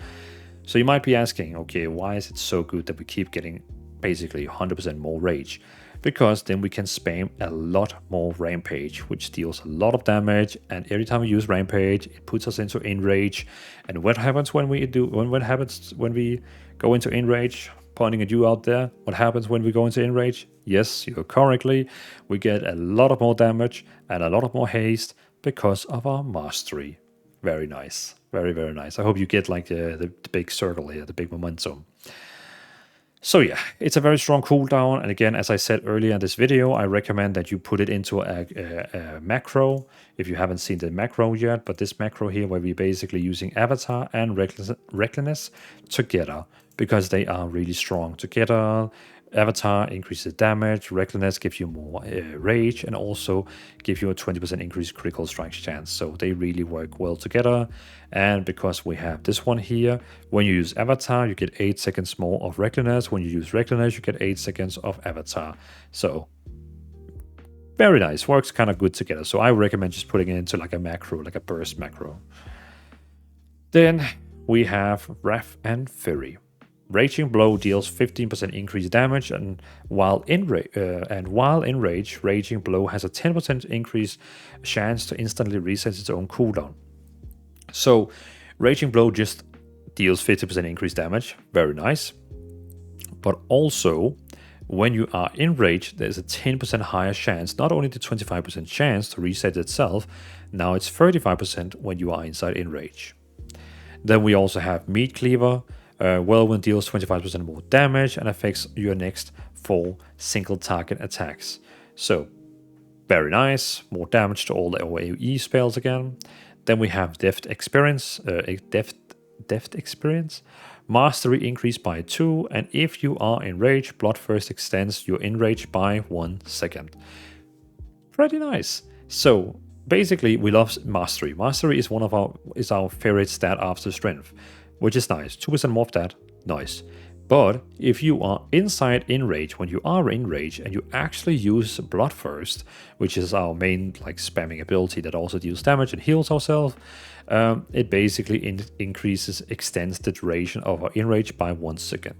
So you might be asking, okay, why is it so good that we keep getting basically 100% more rage? Because then we can spam a lot more rampage, which deals a lot of damage, and every time we use rampage, it puts us into enrage. And what happens when we go into enrage? Pointing at you out there, what happens when we go into enrage? Yes, you're correctly. We get a lot of more damage and a lot of more haste because of our mastery. Very nice. Very, very nice. I hope you get like the big circle here, the big momentum. So yeah, it's a very strong cooldown. And again, as I said earlier in this video, I recommend that you put it into a macro if you haven't seen the macro yet. But this macro here, where we're basically using Avatar and Recklessness together, because they are really strong together. Avatar increases damage, Recklessness gives you more rage, and also give you a 20% increased critical strike chance. So they really work well together. And because we have this one here, when you use Avatar, you get 8 seconds more of Recklessness. When you use Recklessness, you get 8 seconds of Avatar. So very nice, works kind of good together. So I recommend just putting it into like a macro, like a burst macro. Then we have Wrath and Fury. Raging Blow deals 15% increased damage, and while in rage, Raging Blow has a 10% increased chance to instantly reset its own cooldown. So Raging Blow just deals 50% increased damage, very nice. But also, when you are in rage, there's a 10% higher chance, not only the 25% chance to reset itself, now it's 35% when you are inside in rage. Then we also have Meat Cleaver. Whirlwind deals 25% more damage and affects your next 4 single target attacks. So, very nice. More damage to all the AoE spells again. Then we have Deft Experience. Mastery increased by 2, and if you are in rage, Bloodthirst extends your enrage by 1 second. Pretty nice. So, basically, we love Mastery. Mastery is our favorite stat after Strength, which is nice. 2% more of that, nice. But if you are inside enrage, when you are in rage and you actually use Bloodthirst, which is our main like spamming ability that also deals damage and heals ourselves, it basically extends the duration of our enrage by 1 second.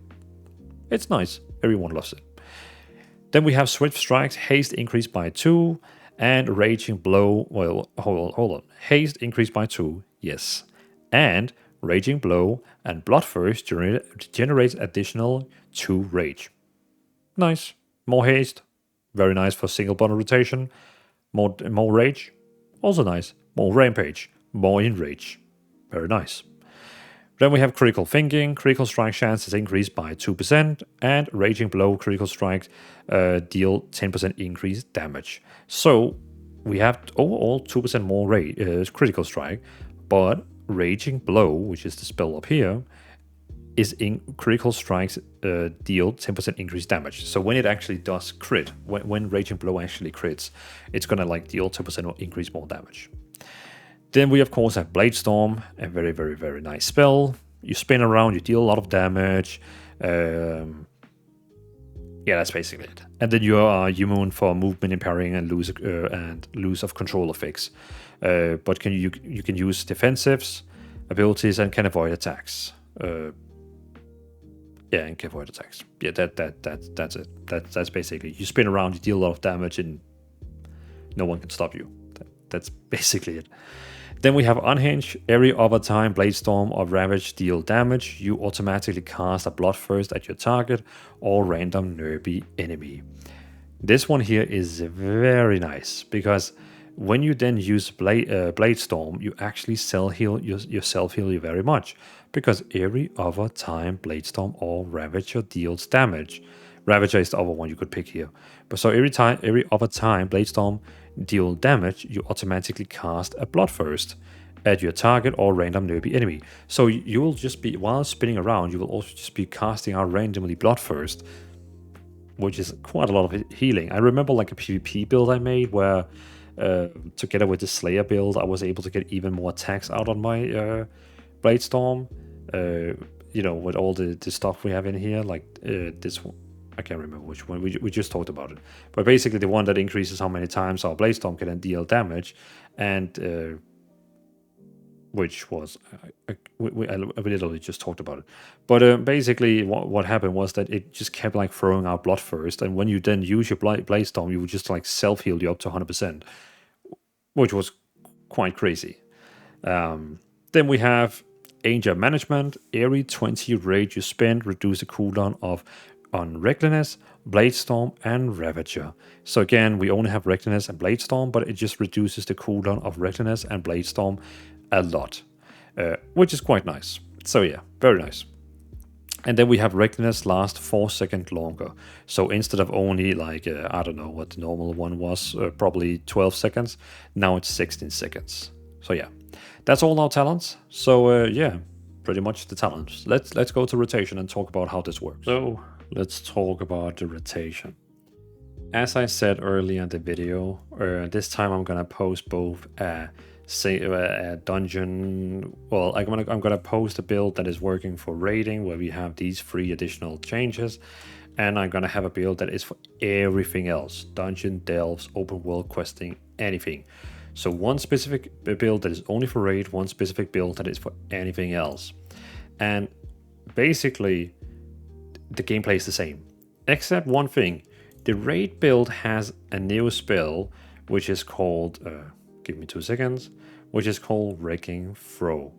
It's nice. Everyone loves it. Then we have Swift Strikes, haste increased by 2, and Raging Blow. Well, hold on. Haste increased by 2, yes. And Raging Blow and Bloodthirst generates additional 2 rage. Nice. More haste. Very nice for single button rotation. More rage. Also nice. More rampage. More enrage. Very nice. Then we have Critical Thinking. Critical strike chance is increased by 2%, and Raging Blow critical strike deal 10% increased damage. So we have overall 2% more critical strike, but Raging Blow, which is the spell up here, is in critical strikes deal 10% increased damage. So when it actually does crit, when Raging Blow actually crits, it's gonna like deal 10% increase more damage. Then we of course have Blade Storm, a very, very, very nice spell. You spin around, you deal a lot of damage. Yeah, that's basically it. And then you are immune for movement and parrying and lose of control effects. But you can use defensives, abilities, and can avoid attacks. Yeah, and can avoid attacks. Yeah, that's it. That's basically, you spin around, you deal a lot of damage, and no one can stop you. That's basically it. Then we have Unhinge. Every other time Blade Storm or Ravage deal damage, you automatically cast a Bloodthirst at your target or random nerfy enemy. This one here is very nice because When you then use Blade Storm, you actually yourself heal you very much, because every other time Blade Storm or Ravager deals damage, Ravager is the other one you could pick here. But so every other time Blade Storm deal damage, you automatically cast a Bloodthirst at your target or random nearby enemy. So you will just be, while spinning around, you will also just be casting out randomly Bloodthirst, which is quite a lot of healing. I remember like a PvP build I made where, together with the Slayer build, I was able to get even more attacks out on my Blade Storm. You know, with all the stuff we have in here, like this one. I can't remember which one. We just talked about it. But basically the one that increases how many times our Blade Storm can then deal damage, and which was, I literally just talked about it. But basically what happened was that it just kept like throwing out Bloodthirst, and when you then use your Blade Storm, you would just like self-heal you up to 100%, which was quite crazy. Then we have Anger Management. Every 20 rage you spend, reduce the cooldown on Recklessness, Blade Storm, and Ravager. So again, we only have Recklessness and Blade Storm, but it just reduces the cooldown of Recklessness and Blade Storm a lot, which is quite nice. So yeah, very nice. And then we have Recklessness last 4 seconds longer. So instead of only like, I don't know what the normal one was, probably 12 seconds, now it's 16 seconds. So yeah, that's all our talents. So yeah, pretty much the talents. Let's go to rotation and talk about how this works. So let's talk about the rotation. As I said earlier in the video, this time I'm gonna post both a dungeon. Well, I'm gonna post a build that is working for raiding, where we have these 3 additional changes, and I'm gonna have a build that is for everything else: dungeon, delves, open world questing, anything. So one specific build that is only for raid, one specific build that is for anything else. And basically the gameplay is the same, except one thing. The raid build has a new spell, which is called, give me 2 seconds, which is called Wrecking Throw.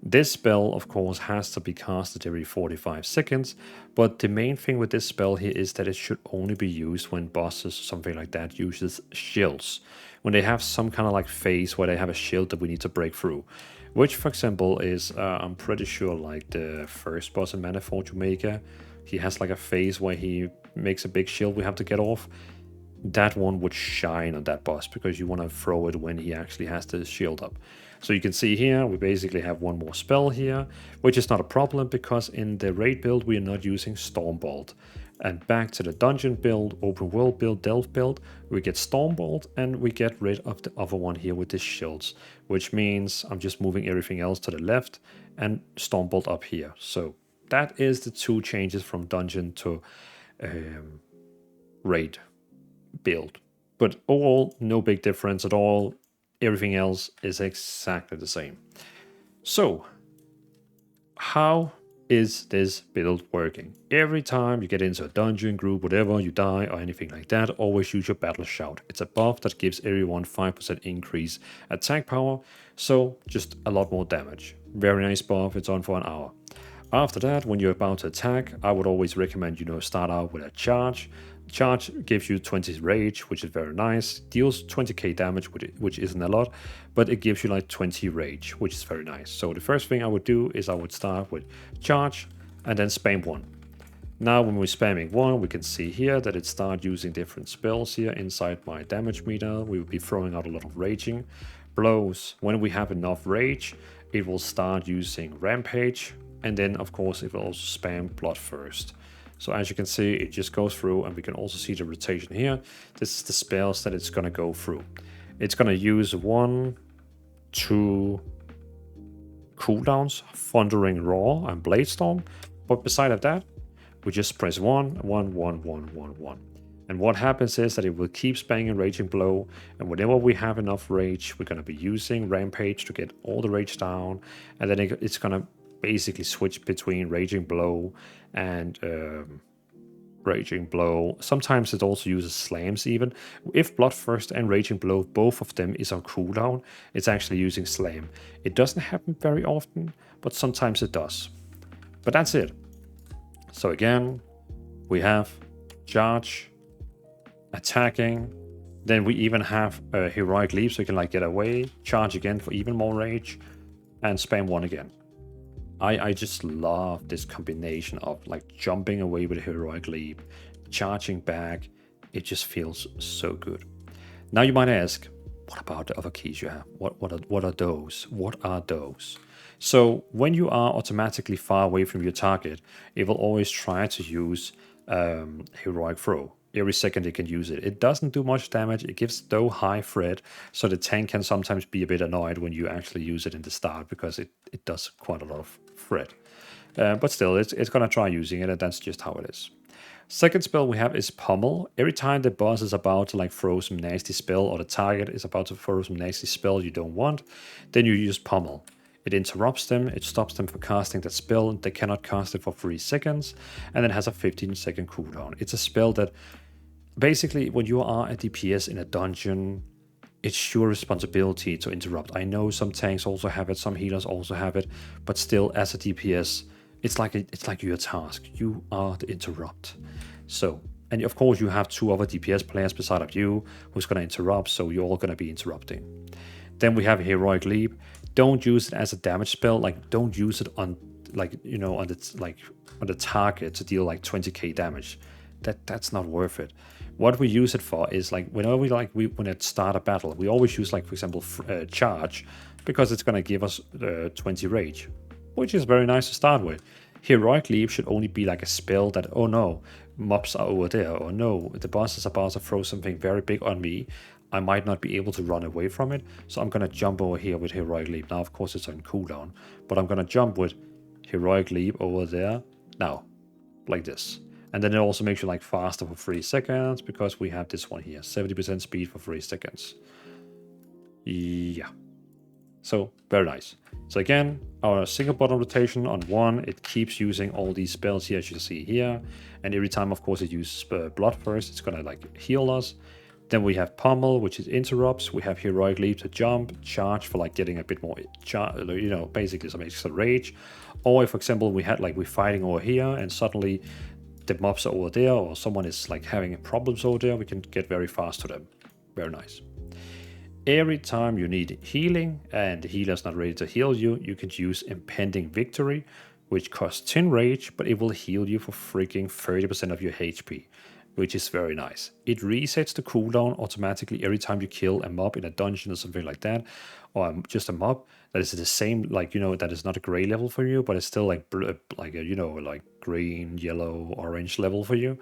This spell, of course, has to be casted every 45 seconds, but the main thing with this spell here is that it should only be used when bosses or something like that uses shields. When they have some kind of like phase where they have a shield that we need to break through. Which, for example, is, I'm pretty sure, like the first boss in Manifold Maker. He has like a phase where he makes a big shield we have to get off. That one would shine on that boss, because you want to throw it when he actually has the shield up. So you can see here, we basically have one more spell here, which is not a problem, because in the raid build, we are not using Stormbolt. And back to the dungeon build, open world build, delve build, we get Stormbolt, and we get rid of the other one here with the shields, which means I'm just moving everything else to the left and Stormbolt up here. So that is the 2 changes from dungeon to raid build. But overall, no big difference at all. Everything else is exactly the same. So how is this build working? Every time you get into a dungeon, group, whatever, you die or anything like that, always use your battle shout. It's a buff that gives everyone 5% increase attack power, so just a lot more damage. Very nice buff. It's on for an hour. After that, when you're about to attack, I would always recommend, start out with a charge. Charge gives you 20 rage, which is very nice. Deals 20k damage, which isn't a lot, but it gives you like 20 rage, which is very nice. So the first thing I would do is I would start with charge and then spam 1. Now when we're spamming 1, we can see here that it starts using different spells here inside my damage meter. We will be throwing out a lot of raging blows. When we have enough rage, it will start using rampage, and then of course it will also spam Bloodthirst. So as you can see, it just goes through, and we can also see the rotation here. This is the spells that it's going to go through. It's going to use 1, 2 cooldowns, Thundering Roar and Blade Storm. But beside of that, we just press 1, 1, 1, 1, 1, 1. And what happens is that it will keep spamming Raging Blow, and whenever we have enough rage, we're going to be using Rampage to get all the rage down, and then it's going to basically switch between Raging Blow and Raging Blow. Sometimes it also uses slams even. If Bloodthirst and Raging Blow, both of them is on cooldown, it's actually using slam. It doesn't happen very often, but sometimes it does. But that's it. So again, we have charge, attacking, Then we even have a heroic leap, so you can like get away, charge again for even more rage, and spam 1 again. I just love this combination of like jumping away with a heroic leap, charging back. It just feels so good. Now you might ask, what about the other keys you have? What are those? What are those? So when you are automatically far away from your target, it will always try to use heroic throw. Every second it can use it. It doesn't do much damage. It gives though high threat, so the tank can sometimes be a bit annoyed when you actually use it in the start because it does quite a lot of threat. But still, it's going to try using it, and that's just how it is. Second spell we have is Pummel. Every time the boss is about to like throw some nasty spell, or the target is about to throw some nasty spell you don't want, then you use Pummel. It interrupts them, it stops them from casting that spell, they cannot cast it for 3 seconds, and then has a 15-second cooldown. It's a spell that basically, when you are a DPS in a dungeon, it's your responsibility to interrupt. I know some tanks also have it, some healers also have it, but still, as a DPS, it's like your task. You are the interrupt. So, and of course, you have 2 other DPS players beside of you who's going to interrupt, so you're all going to be interrupting. Then we have Heroic Leap. Don't use it as a damage spell. Like, don't use it on, like, you know, on the target to deal like 20k damage. That's not worth it. What we use it for is like whenever when it start a battle, we always use like, for example, charge, because it's gonna give us 20 rage, which is very nice to start with. Heroic Leap should only be like a spell that, oh no, mobs are over there, or no, the boss is about to throw something very big on me. I might not be able to run away from it, so I'm gonna jump over here with Heroic Leap. Now, of course, it's on cooldown, but I'm gonna jump with Heroic Leap over there, now, like this. And then it also makes you like faster for 3 seconds, because we have this one here, 70% speed for 3 seconds. Yeah. So, very nice. So again, our single bottom rotation on 1, it keeps using all these spells here, as you see here. And every time, of course, it uses blood first, it's gonna like heal us. Then we have Pummel, which is interrupts. We have Heroic Leap to jump, charge for like getting a bit more, you know, basically some extra rage. Or if, for example, we're fighting over here and suddenly the mobs are over there, or someone is like having problems over there, we can get very fast to them. Very nice. Every time you need healing and the healer's not ready to heal you, you can use Impending Victory, which costs 10 rage, but it will heal you for freaking 30% of your HP, which is very nice. It resets the cooldown automatically every time you kill a mob in a dungeon or something like that, or just a mob that is the same, like, you know, that is not a gray level for you, but it's still like a, you know, like green, yellow, orange level for you.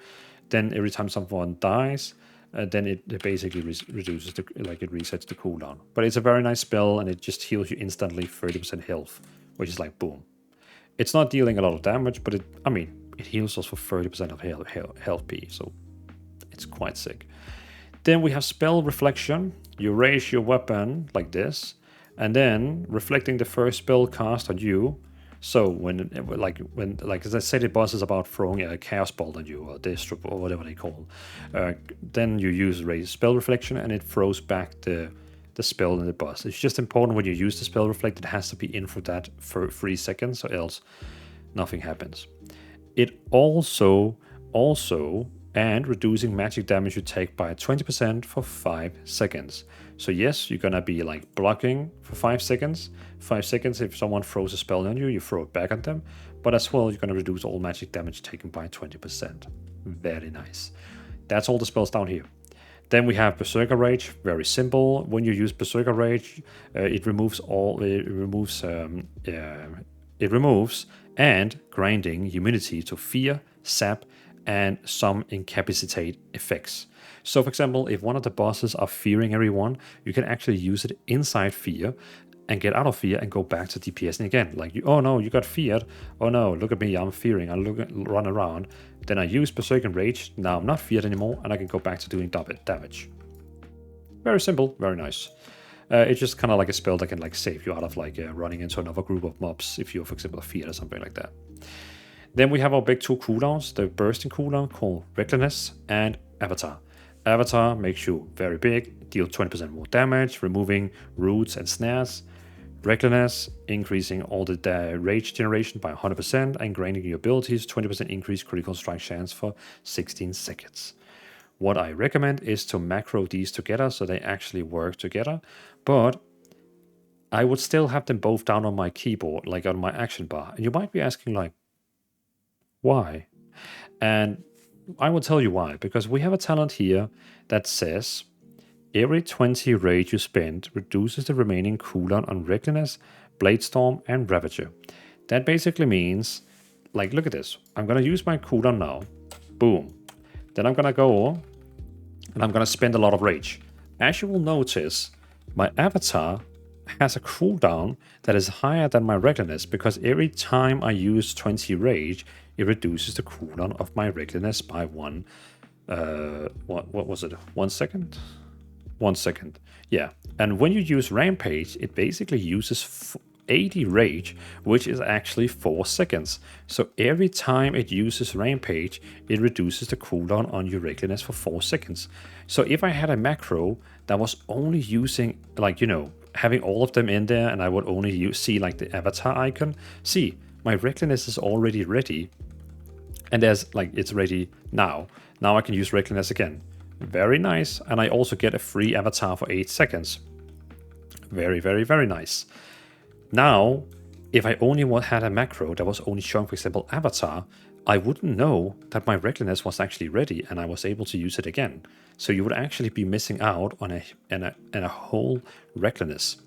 Then every time someone dies, then it basically reduces it resets the cooldown. But it's a very nice spell, and it just heals you instantly 30% health, which is like boom. It's not dealing a lot of damage, but it heals us for 30% of health P, so it's quite sick. Then we have Spell Reflection. You raise your weapon like this, and then reflecting the first spell cast on you. So when as I said, the boss is about throwing a chaos bolt on you, or disrupt, or whatever they call. Then you use raise spell reflection, and it throws back the spell in the boss. It's just important when you use the spell reflect, it has to be in for that for 3 seconds, or else nothing happens. It also and reducing magic damage you take by 20% for 5 seconds. So yes, you're gonna be like blocking for 5 seconds. 5 seconds, if someone throws a spell on you, you throw it back on them. But as well, you're gonna reduce all magic damage taken by 20%. Very nice. That's all the spells down here. Then we have Berserker Rage, very simple. When you use Berserker Rage, it removes and grinding immunity to fear, sap, and some incapacitate effects. So for example, if one of the bosses are fearing everyone, you can actually use it inside fear and get out of fear and go back to DPS. And again, like, oh no, you got feared. Oh no, look at me, I'm fearing. I run around. Then I use Berserker Rage. Now I'm not feared anymore, and I can go back to doing double damage. Very simple, very nice. It's just kind of like a spell that can like save you out of like running into another group of mobs if you're, for example, feared or something like that. Then we have our big 2 cooldowns, the bursting cooldown called Recklessness and Avatar. Avatar makes you very big, deal 20% more damage, removing roots and snares. Recklessness, increasing all the rage generation by 100% and granting your abilities 20% increased critical strike chance for 16 seconds. What I recommend is to macro these together so they actually work together, but I would still have them both down on my keyboard, like on my action bar. And you might be asking, like, why? And I will tell you why, because we have a talent here that says every 20 rage you spend reduces the remaining cooldown on Recklessness, Bladestorm, and Ravager. That basically means, like, look at this. I'm going to use my cooldown now. Boom. Then I'm going to go and I'm going to spend a lot of rage. As you will notice, my avatar has a cooldown that is higher than my Recklessness because every time I use 20 rage, it reduces the cooldown of my Recklessness by one. What was it? 1 second? 1 second. Yeah. And when you use Rampage, it basically uses 80 rage, which is actually 4 seconds. So every time it uses Rampage, it reduces the cooldown on your Recklessness for 4 seconds. So if I had a macro that was only using, like, you know, having all of them in there, and I would only see like the avatar icon, see, my Recklessness is already ready. And there's like, it's ready now. Now I can use Recklessness again. Very nice. And I also get a free avatar for 8 seconds. Very, very, very nice. Now, if I only had a macro that was only showing, for example, avatar, I wouldn't know that my Recklessness was actually ready and I was able to use it again. So you would actually be missing out on a whole Recklessness.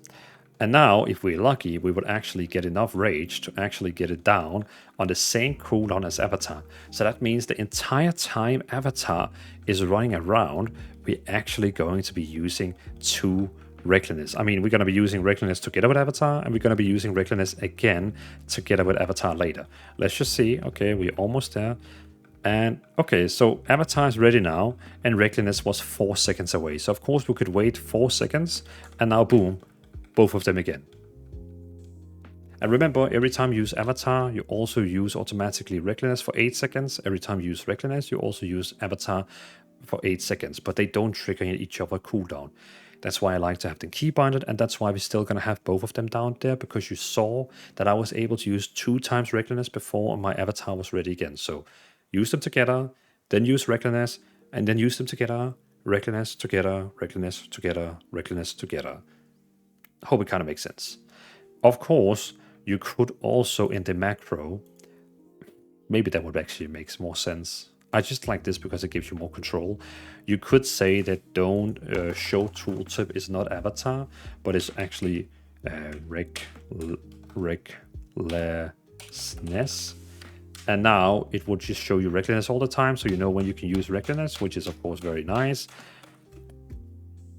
And now, if we're lucky, we would actually get enough rage to actually get it down on the same cooldown as avatar. So that means the entire time avatar is running around, we're actually going to be using 2 Recklessness. I mean, we're going to be using Recklessness together with avatar, and we're going to be using Recklessness again together with avatar later. Let's just see. Okay, we're almost there. And okay, so avatar is ready now, and Recklessness was 4 seconds away. So of course we could wait 4 seconds, and now boom, both of them again. And remember, every time you use avatar, you also use automatically Recklessness for 8 seconds. Every time you use Recklessness, you also use avatar for 8 seconds, but they don't trigger each other cooldown. That's why I like to have them keybinded, and that's why we're still going to have both of them down there, because you saw that I was able to use 2 times Recklessness before my avatar was ready again. So use them together, then use Recklessness, and then use them together, Recklessness together, Recklessness together, Recklessness together. I hope it kind of makes sense. Of course, you could also in the macro, maybe that would actually make more sense. I just like this because it gives you more control. You could say that don't show tooltip is not avatar, but it's actually Recklessness. And now it would just show you Recklessness all the time, so you know when you can use Recklessness, which is of course very nice.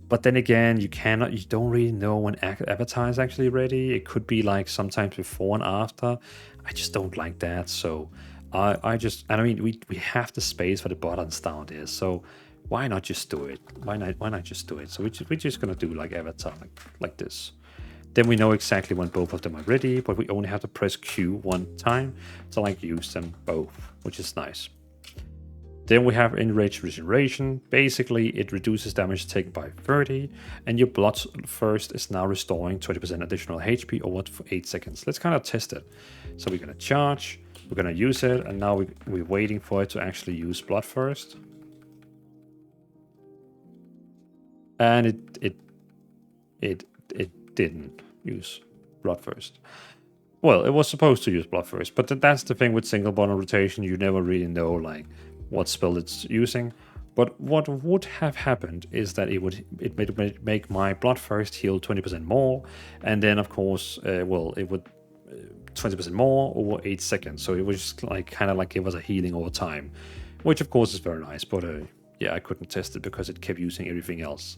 But then again, you don't really know when avatar is actually ready. It could be like sometimes before and after. I just don't like that. So I mean, we have the space for the buttons down there. So why not just do it? Why not just do it? So we're just gonna do like avatar like this. Then we know exactly when both of them are ready, but we only have to press Q 1 time to like use them both, which is nice. Then we have Enrage Regeneration. Basically, it reduces damage taken by 30, and your Bloodthirst is now restoring 20% additional HP over for 8 seconds. Let's kind of test it. So we're going to charge, we're going to use it, and now we're waiting for it to actually use Bloodthirst. And it didn't use Bloodthirst. Well, it was supposed to use Bloodthirst, but that's the thing with single bundle rotation. You never really know like what spell it's using. But what would have happened is that it would make my Bloodthirst heal 20% more, and then of course, it would 20% more over 8 seconds. So it was just like kind of like it was a healing over time, which of course is very nice. But yeah, I couldn't test it because it kept using everything else.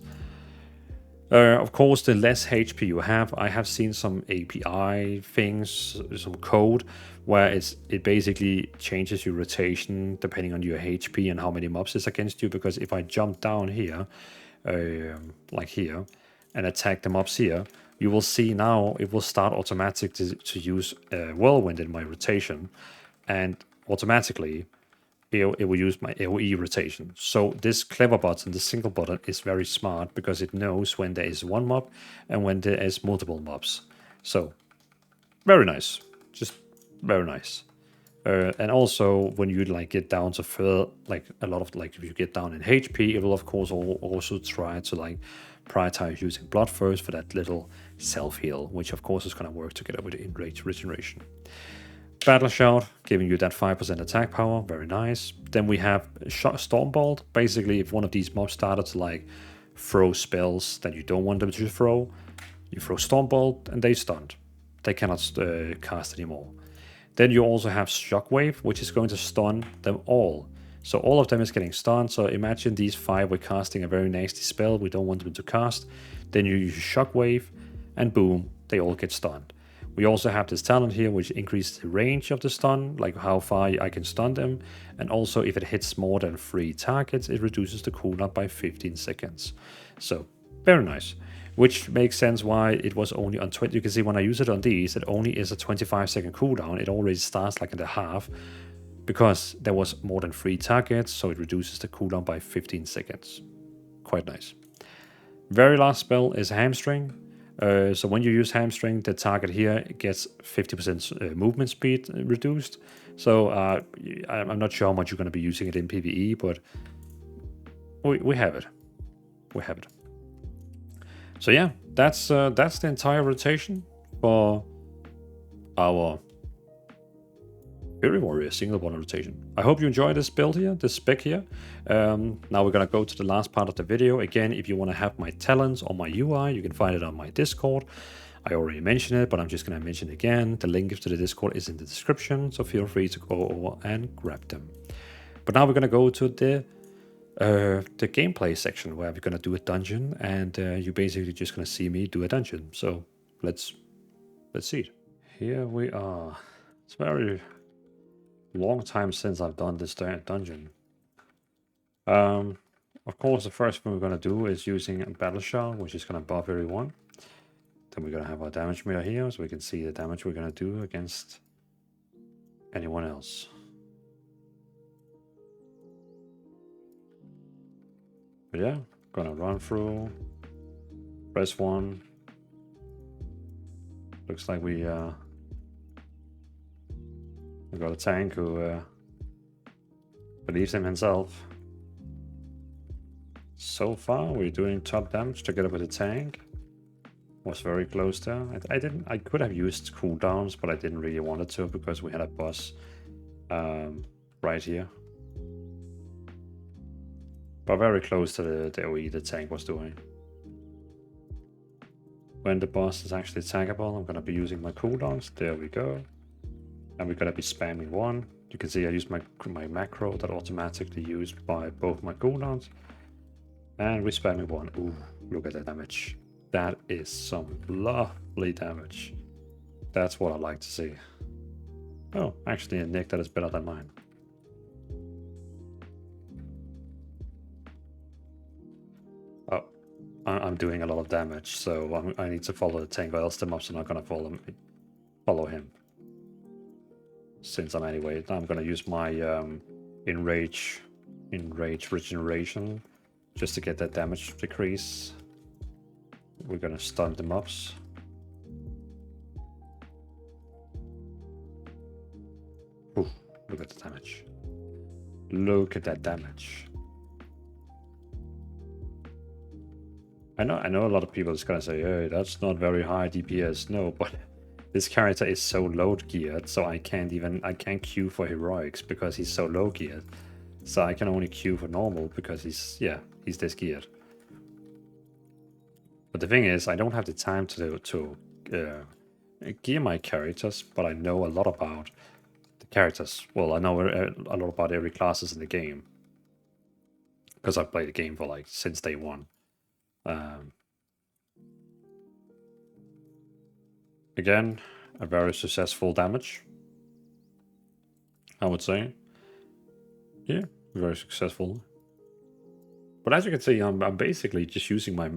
Of course, the less HP you have, I have seen some API things, some code, where it basically changes your rotation depending on your HP and how many mobs is against you. Because if I jump down here, like here, and attack the mobs here, you will see now it will start automatically to use Whirlwind in my rotation, and automatically it will use my AoE rotation. So this clever button, the single button, is very smart because it knows when there is one mob and when there is multiple mobs. So very nice, just very nice. And also when you like get down to further, like a lot of like if you get down in HP, it will of course also try to like prioritize using blood first for that little self heal, which of course is going to work together with the enrage regeneration. Battle Shout, giving you that 5% attack power, very nice. Then we have Stormbolt. Basically, if one of these mobs started to like throw spells that you don't want them to throw, you throw Stormbolt and they stunned. They cannot cast anymore. Then you also have Shockwave, which is going to stun them all. So all of them is getting stunned. So imagine these 5 were casting a very nasty spell we don't want them to cast. Then you use Shockwave, and boom, they all get stunned. We also have this talent here, which increases the range of the stun, like how far I can stun them. And also if it hits more than 3 targets, it reduces the cooldown by 15 seconds. So very nice. Which makes sense why it was only on 20. You can see when I use it on these, it only is a 25-second cooldown. It already starts like in the half because there was more than 3 targets, so it reduces the cooldown by 15 seconds. Quite nice. Very last spell is Hamstring. So when you use Hamstring, the target here gets 50% movement speed reduced. So I'm not sure how much you're going to be using it in PvE, but we have it. We have it. So yeah, that's the entire rotation for our Fury Warrior single bottle rotation. I hope you enjoy this build here, this spec here. Now we're gonna go to the last part of the video. Again, if you want to have my talents or my UI, you can find it on my Discord. I already mentioned it, but I'm just gonna mention it again. The link to the Discord is in the description, so feel free to go over and grab them. But now we're gonna go to the gameplay section where we're gonna do a dungeon, and you're basically just gonna see me do a dungeon. So let's see it. Here we are. It's a very long time since I've done this dungeon. Of course, the first thing we're gonna do is using a battle shout, which is gonna buff everyone. Then we're gonna have our damage meter here, so we can see the damage we're gonna do against anyone else. But yeah, gonna run through, press 1. Looks like we got a tank who believes in himself. So far, we're doing top damage together with the tank. Was very close there. I could have used cooldowns, but I didn't really want it to because we had a boss right here. But very close to the AoE the tank was doing. When the boss is actually attackable, I'm gonna be using my cooldowns. There we go. And we're gonna be spamming 1. You can see I used my macro that automatically used by both my cooldowns. And we're spamming 1. Ooh, look at that damage. That is some lovely damage. That's what I like to see. Oh, actually a nick that is better than mine. Oh, I'm doing a lot of damage, so I need to follow the tank, or else the mobs are not gonna follow him. Since I'm gonna use my enrage regeneration just to get that damage decrease. We're gonna stun the mobs. Ooh, look at the damage. Look at that damage. I know a lot of people is gonna say, hey, that's not very high DPS. No, but this character is so low geared, so I can't queue for heroics because he's so low geared. So I can only queue for normal because he's this geared. But the thing is, I don't have the time to gear my characters, but I know a lot about the characters. Well, I know a lot about every classes in the game because I've played the game for like since day 1. Again, a very successful damage, I would say. Yeah, very successful. But as you can see, I'm basically just using my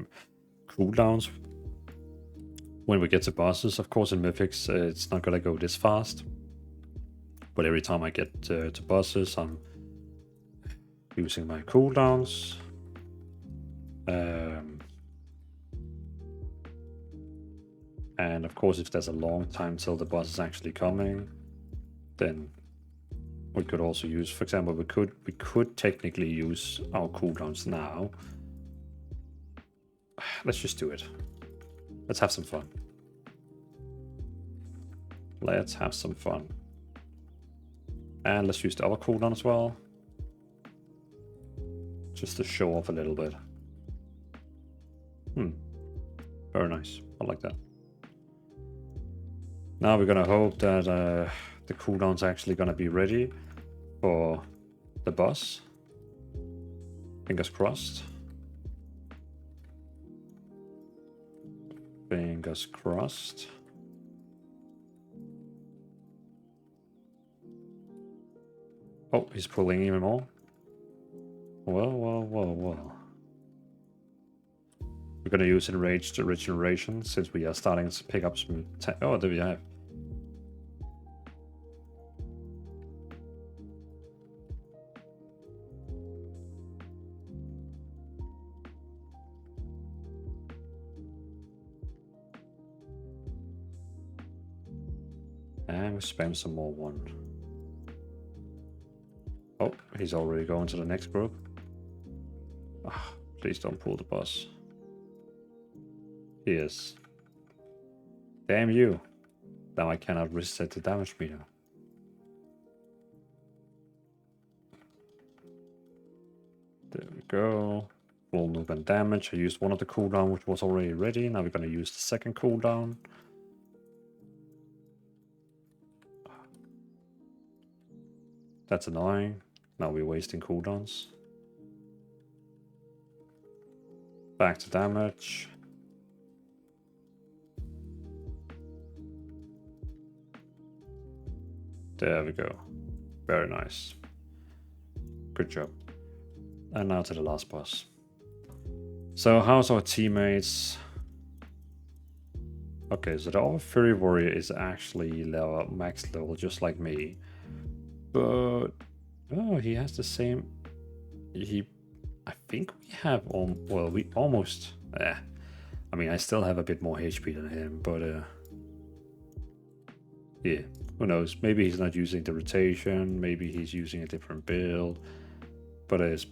cooldowns when we get to bosses. Of course, in Mythics, it's not gonna go this fast. But every time I get to bosses, I'm using my cooldowns. And of course, if there's a long time till the boss is actually coming, then We could also use, for example, we could technically use our cooldowns now. Let's just do it. Let's have some fun. Let's have some fun. And let's use the other cooldown as well. Just to show off a little bit. Very nice. I like that. Now we're gonna hope that the cooldown's actually gonna be ready for the boss. Fingers crossed. Fingers crossed. Oh, he's pulling even more. Well. We're gonna use enraged regeneration since we are starting to pick up some. Oh, there we have. And we spam some more one. Oh, he's already going to the next group. Oh, please don't pull the boss. He is. Damn you. Now I cannot reset the damage meter. There we go. Full noob and damage. I used one of the cooldown which was already ready. Now we're gonna use the second cooldown. That's annoying. Now we're wasting cooldowns. Back to damage. There we go. Very nice. Good job. And now to the last boss. So how's our teammates? Okay, so the other Fury Warrior is actually max level just like me. But oh, he has the same. I think we have well, we almost. I mean, I still have a bit more HP than him, but yeah, who knows? Maybe he's not using the rotation. Maybe he's using a different build. But it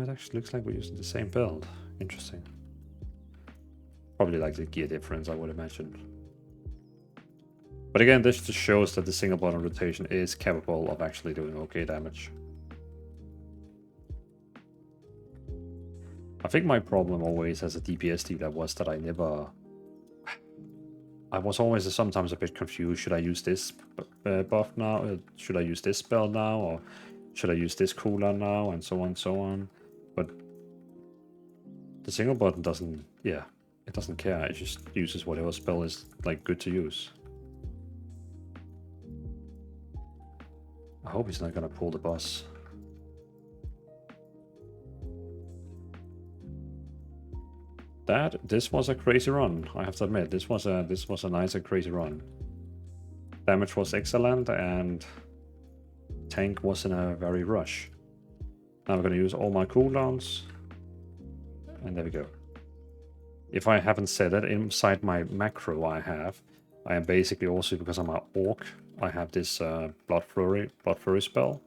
actually looks like we're using the same build. Interesting. Probably like the gear difference, I would imagine. But again, this just shows that the single button rotation is capable of actually doing okay damage. I think my problem always as a DPS dealer was that I was always sometimes a bit confused. Should I use this buff now? Should I use this spell now? Or should I use this cooldown now? And so on and so on. But the single button doesn't, yeah, it doesn't care. It just uses whatever spell is like good to use. I hope he's not gonna pull the boss. This was a crazy run. I have to admit, this was a nice and crazy run. Damage was excellent, and tank was in a very rush. Now I'm gonna use all my cooldowns, and there we go. If I haven't said it, inside my macro I am basically also, because I'm an orc, I have this blood flurry spell,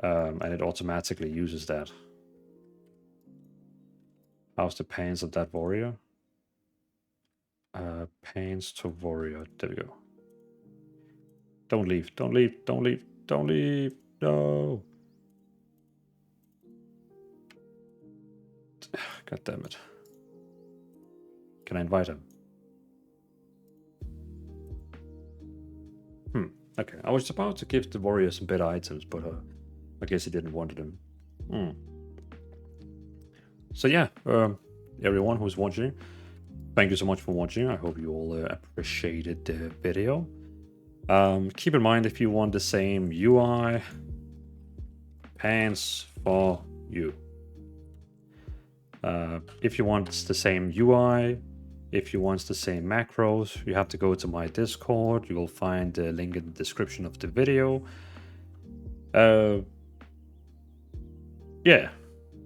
and it automatically uses that. How's the pains of that warrior? Pains to warrior. There we go. Don't leave. Don't leave. Don't leave. Don't leave. No. God damn it. Can I invite him? Okay. I was about to give the warrior some better items, but I guess he didn't want them. So yeah, everyone who's watching, thank you so much for watching. I hope you all appreciated the video. Keep in mind, if you want the same UI, pants for you. If you want the same UI, if you want the same macros, you have to go to my Discord. You will find the link in the description of the video. Yeah,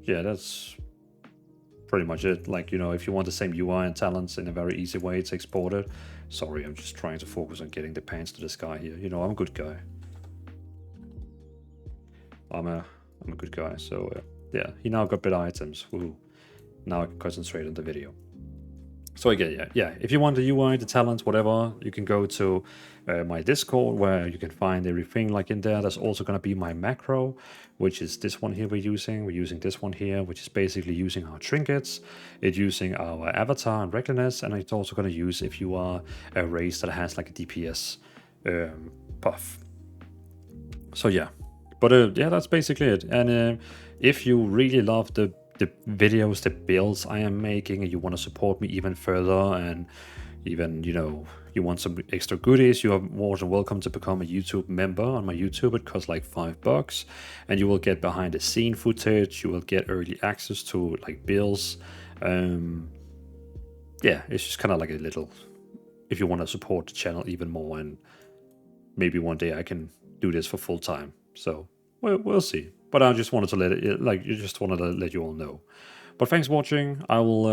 that's pretty much it. Like, you know, if you want the same UI and talents in a very easy way to export it. Sorry, I'm just trying to focus on getting the pants to the sky here. You know, I'm a good guy. I'm a good guy. So yeah, he now got better items. Woohoo. Now I can concentrate on the video. So again, yeah, if you want the UI, the talents, whatever, you can go to my Discord where you can find everything like in there. There's also going to be my macro, which is this one here we're using. We're using this one here, which is basically using our trinkets. It's using our avatar and Recklessness, and it's also going to use if you are a race that has like a DPS buff. So yeah, but yeah, that's basically it. And if you really love the videos, the builds I am making, and you want to support me even further, and even, you know, you want some extra goodies, you are more than welcome to become a YouTube member on my YouTube. It costs like $5, and you will get behind the scene footage, you will get early access to like builds. Yeah, it's just kind of like a little, if you want to support the channel even more, and maybe one day I can do this for full time. So we'll see. But I just wanted to let you all know. But thanks for watching. I will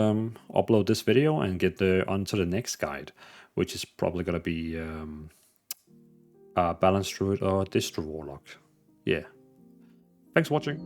upload this video and get onto the next guide, which is probably gonna be Balanced Druid or Distro Warlock. Yeah. Thanks for watching.